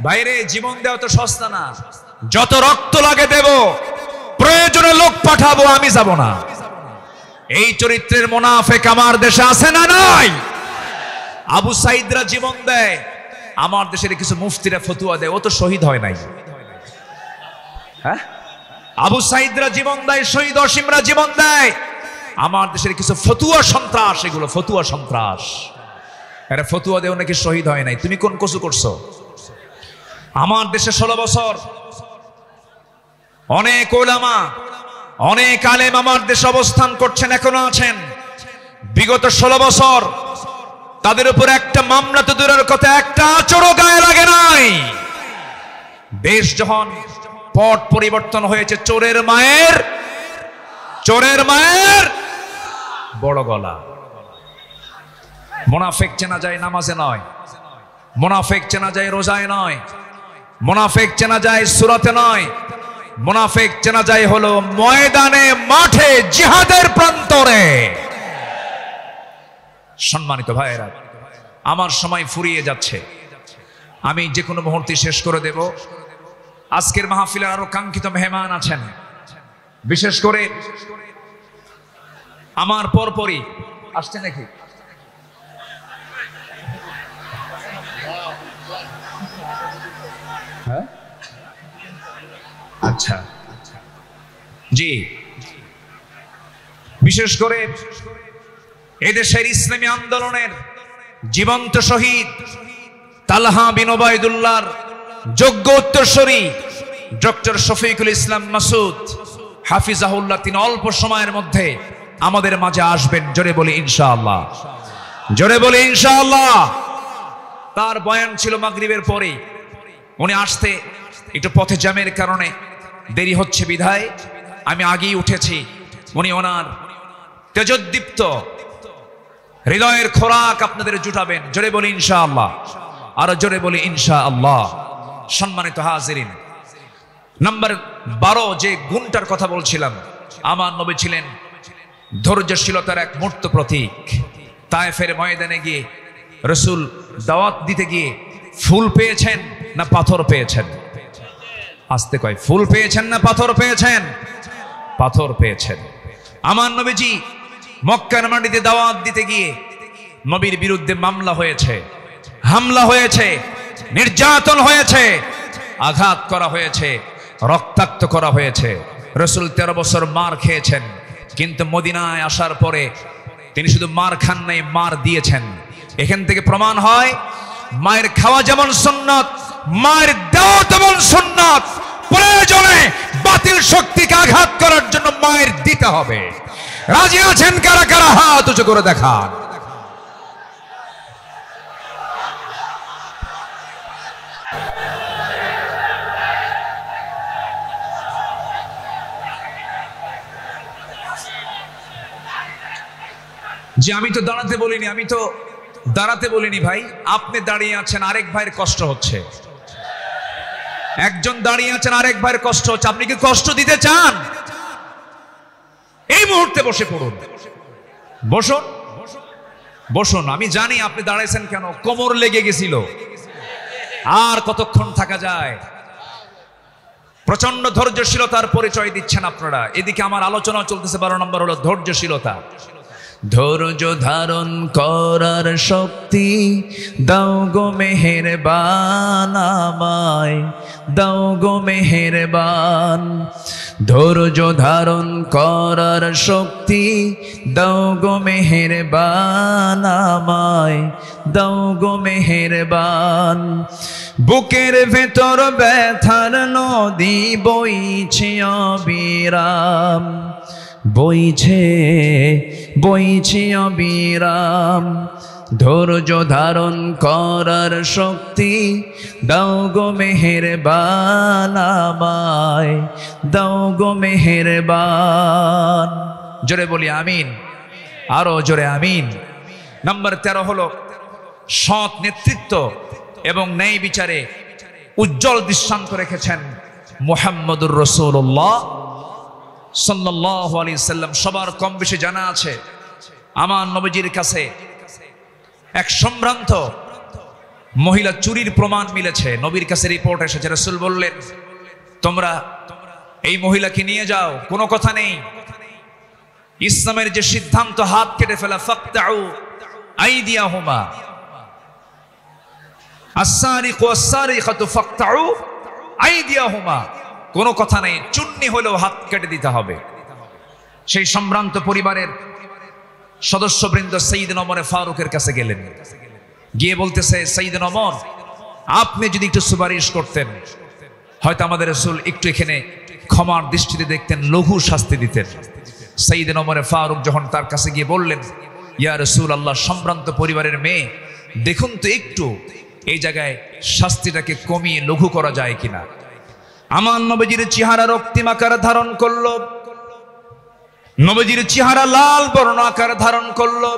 বাইরে জীবন দেওয়া তো সস্তা না, যত রক্ত লাগে দেব, প্রয়োজনে লোক পাঠাবো, আমি যাব না। এই চরিত্রের মুনাফিক আমার দেশে আছে না নাই? আবু সাইদরা জীবন দেয়, আমার দেশের কিছু মুফতিরা ফতুয়া দেয়, ও তো শহীদ হয় নাই। হ্যাঁ, আবু সাইদরা জীবন দেয়, শহীদ অসীমরা জীবন দেয়, আমার দেশের কিছু ফতুয়া সন্ত্রাস, এগুলো ফতুয়া সন্ত্রাস। আরে ফতুয়া দেও নাকি শহীদ হয় নাই, তুমি কোন কসু করছো? আমার দেশে 16 বছর অনেক ওলামা, অনেক আলেম আমার দেশে অবস্থান করছেন, এখনো আছেন। বিগত 16 বছর তাদের উপর একটা মামলা তো দূরের কথা, একটা আচরও গায়ে লাগে নাই। দেশ যখন পট পরিবর্তন হয়েছে, চোরের মায়ের বড় গলা। মুনাফিক চেনা যায় নামাজে নয়, মুনাফিক চেনা যায় রোজায় নয়, মুনাফিক চেনা যায় সূরাতে নয়, মুনাফিক চেনা যায় হলো ময়দানে, মাঠে, জিহাদের প্রান্তরে। সম্মানিত ভাইয়েরা, আমার সময় ফুরিয়ে যাচ্ছে, আমি যে কোনো মুহূর্তে শেষ করে দেব। আজকের মাহফিলের আরো কাঙ্ক্ষিত মেহমান আছেন, বিশেষ করে আমার পরপরই আসছে নাকি? হ্যাঁ, আচ্ছা, জি, বিশেষ করে এদেশের ইসলামী আন্দোলনের জীবন্ত শহীদ তালহা বিন ওবায়দুল্লাহর যোগ্য উত্তরসূরি ডক্টর শফিকুল ইসলাম মাসুদ হাফিজাহুল্লাহ, তিনি অল্প সময়ের মধ্যে আমাদের মাঝে আসবেন। জোরে বলি ইনশাআল্লাহ, জোরে বলি ইনশাআল্লাহ। তার বয়ান ছিল মাগরিবের পরে, উনি আসতে একটু পথে জ্যামের কারণে দেরি হচ্ছে বিধায় আমি আগেই উঠেছি। উনি ওনার তেজোদ্দীপ্ত হৃদয়ের খোরাক আপনাদের জুটাবেন। জোরে বলি ইনশাআল্লাহ, আর জোরে বলি ইনশাআল্লাহ। সম্মানিত হাজিরিন, নাম্বার 12 যে গুণটার কথা বলছিলাম, আমার নবী ছিলেন ধৈর্যশীলতার এক মূর্ত প্রতীক। তায়েফের ময়দানে গিয়ে রাসূল দাওয়াত দিতে গিয়ে ফুল পেয়েছেন না পাথর পেয়েছেন? আসতে কয়, ফুল পেয়েছেন না পাথর পেয়েছেন? পাথর পেয়েছেন। আমার নবীজি মক্কার মাটিতে দাওয়াত দিতে গিয়ে নবীর বিরুদ্ধে মামলা হয়েছে, হামলা হয়েছে, নির্যাতন হয়েছে, আঘাত করা হয়েছে, রক্তাক্ত করা হয়েছে। রাসূল 13 বছর মার খেয়েছেন, কিন্তু মদিনায় আসার পরে তিনি শুধু মার খান নাই, মার দিয়েছেন। এখান থেকে প্রমাণ হয় মায়ের খাওয়া যেমন সুন্নাত, মায়ের দেওয়া তেমন সুন্নাত। প্রয়োজনে বাতিল বাতিল শক্তিকে আঘাত করার জন্য মায়ের দিতে হবে। রাজি আছেন কারা কারা? হাত উঁচু করে দেখান। যে আমি তো দাঁড়াতে বলিনি ভাই, আপনি দাঁড়িয়ে আছেন, আরেক ভাইয়ের কষ্ট হচ্ছে। একজন দাঁড়িয়ে আছেন, আরেক ভাইয়ের কষ্ট হচ্ছে। আপনি কি কষ্ট দিতে চান? এই মুহূর্তে বসে পড়ুন, বসুন। আমি জানি আপনি দাঁড়াইছেন কেন, কোমর লেগে গেছিল। আর কতক্ষণ থাকা যায়? প্রচন্ড ধৈর্যশীলতার পরিচয় দিচ্ছেন আপনারা। এদিকে আমার আলোচনা চলতেছে, 12 নম্বর হলো ধৈর্যশীলতা। ধৈর্য ধারণ করার শক্তি দাও গো মেহেরবান আমায়, দাও গো মেহেরবান। ধৈর্য ধারণ করার শক্তি দাও গো মেহেরবান আমায়, দাও গো মেহেরবান। বুকের ভেতর ব্যথার নদী বইছে অবিরাম, বইছে অবিরাম। ধৈর্য ধারণ করার শক্তি দাও গো মেহেরবান আমায়, দাও গো মেহেরবান। জোরে বলি আমিন, আরো জোরে আমিন। নম্বর 13 হলো সৎ নেতৃত্ব এবং ন্যায় বিচারে উজ্জ্বল দৃষ্টান্ত রেখেছেন মুহাম্মদুর রাসূলুল্লাহ সাল্লাল্লাহু আলাইহি সাল্লাম। সবার কম বেশি জানা আছে, আমার নবীজির কাছে এক সম্ভ্রান্ত মহিলা চুরির প্রমাণ মিলেছে। নবীর কাছে রিপোর্ট এসেছে। রাসূল বললেন, তোমরা এই মহিলাকে নিয়ে যাও, কোনো কথা নেই। ইসলামের যে সিদ্ধান্ত, হাত কেটে ফেলা, ফাকতাউ আইদিয়াহুমা, আস-সারিকু ওয়াস-সারিকাতু ফাকতাউ আইদিয়াহুমা, কোনো কথা নেই, চুন্নি হলেও হাত কেটে দিতে হবে। সেই সম্ভ্রান্ত পরিবারের সদস্যবৃন্দ সাইয়েদনা ওমর ফারুকের কাছে গেলেন, গিয়ে বলতেছে, সাইয়েদনা ওমর, আপনি যদি একটু সুপারিশ করতেন, হয়তো আমাদের রাসূল একটু এখানে ক্ষমার দৃষ্টিতে দেখতেন, লঘু শাস্তি দিতেন। সাইয়েদনা ওমর ফারুক যখন তার কাছে গিয়ে বললেন, ইয়া রাসূলুল্লাহ, সম্ভ্রান্ত পরিবারের মেয়ে, দেখুন তো একটু এই জায়গায় শাস্তিটাকে কমিয়ে লঘু করা যায় কিনা। আমার নবীজির চেহারা রক্তিম আকার ধারণ করলো, নবীজির চেহারা লাল বর্ণ আকার ধারণ করলো।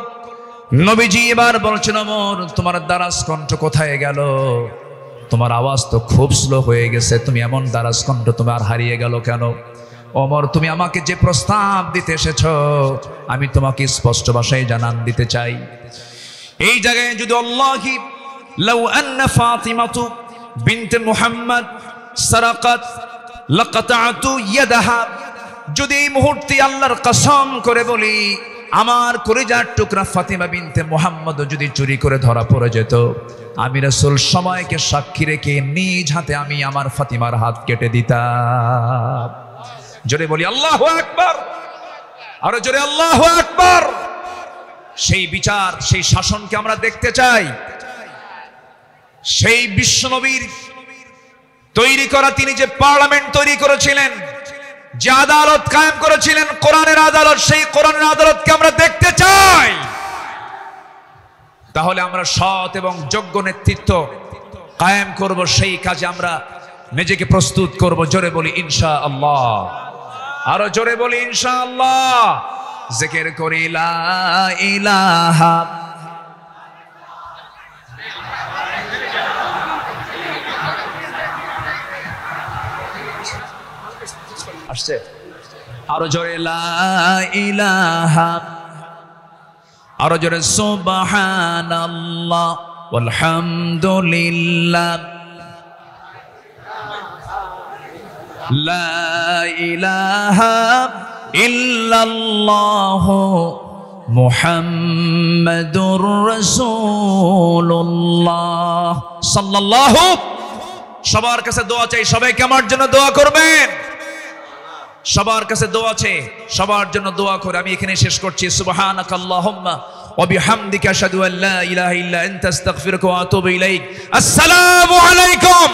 নবীজি এবার বলছেন, ওমর, তোমার দারাজ কণ্ঠ কোথায় গেল? তোমার আওয়াজ তো খুব স্লো হয়ে গেছে, তুমি এমন দারাজ কণ্ঠ তোমার হারিয়ে গেল কেন? ওমর, তুমি আমাকে যে প্রস্তাব দিতে এসেছো, আমি তোমাকে স্পষ্ট ভাষায় জানান দিতে চাই। এই জায়গায় যদি আল্লাহি লাউ আন্না ফাতিমাতু বিনতে মুহাম্মদ সারাকাত লাকাতাতু ইয়াদাহা, যদি এই মুহূর্তে আল্লাহর কসম করে বলি, আমার কলিজার টুকরা ফাতিমা বিনতে মুহাম্মদ যদি চুরি করে ধরা পড়ে যেত, আমি রাসূল সময়কে সাক্ষী রেখে নিজ হাতে আমি আমার ফাতিমার হাত কেটে দিতাম। জোরে বলি আল্লাহু আকবার, আরো জোরে আল্লাহু আকবার। সেই বিচার, সেই শাসনকে আমরা দেখতে চাই। সেই বিশ্বনবীর তৈরি করা, তিনি যে পার্লামেন্ট তৈরি করেছিলেন, যে আদালত কায়েম করেছিলেন, কোরআনের আদালত, সেই কোরআনের আদালতকে আমরা দেখতে চাই। তাহলে আমরা সৎ এবং যোগ্য নেতৃত্ব কায়েম করব, সেই কাজে আমরা নিজেকে প্রস্তুত করব। জোরে বলি ইনশাআল্লাহ, আরো জোরে বলি ইনশাআল্লাহ। জিকির করি লা ইলাহা, আসছে, আরো জোরে লা ইলাহা, আরো জোরে সুবহানাল্লাহ ওয়ালহামদুলিল্লাহ, লা ইলাহা ইল্লাল্লাহ মুহাম্মাদুর রাসূলুল্লাহ সাল্লাল্লাহু। সবার কাছে দোয়া চাই, সবাইকে আমার জন্য দোয়া করবেন। সবার কাছে দোয়া আছে, সবার জন্য দোয়া করে আমি এখানে শেষ করছি। সুবহানাকাল্লাহুম্মা ওয়া বিহামদিকা আশহাদু আল্লা ইলাহা ইল্লা আনতা আস্তাগফিরুকা ওয়া আতুবু ইলাইক। আসসালামু আলাইকুম।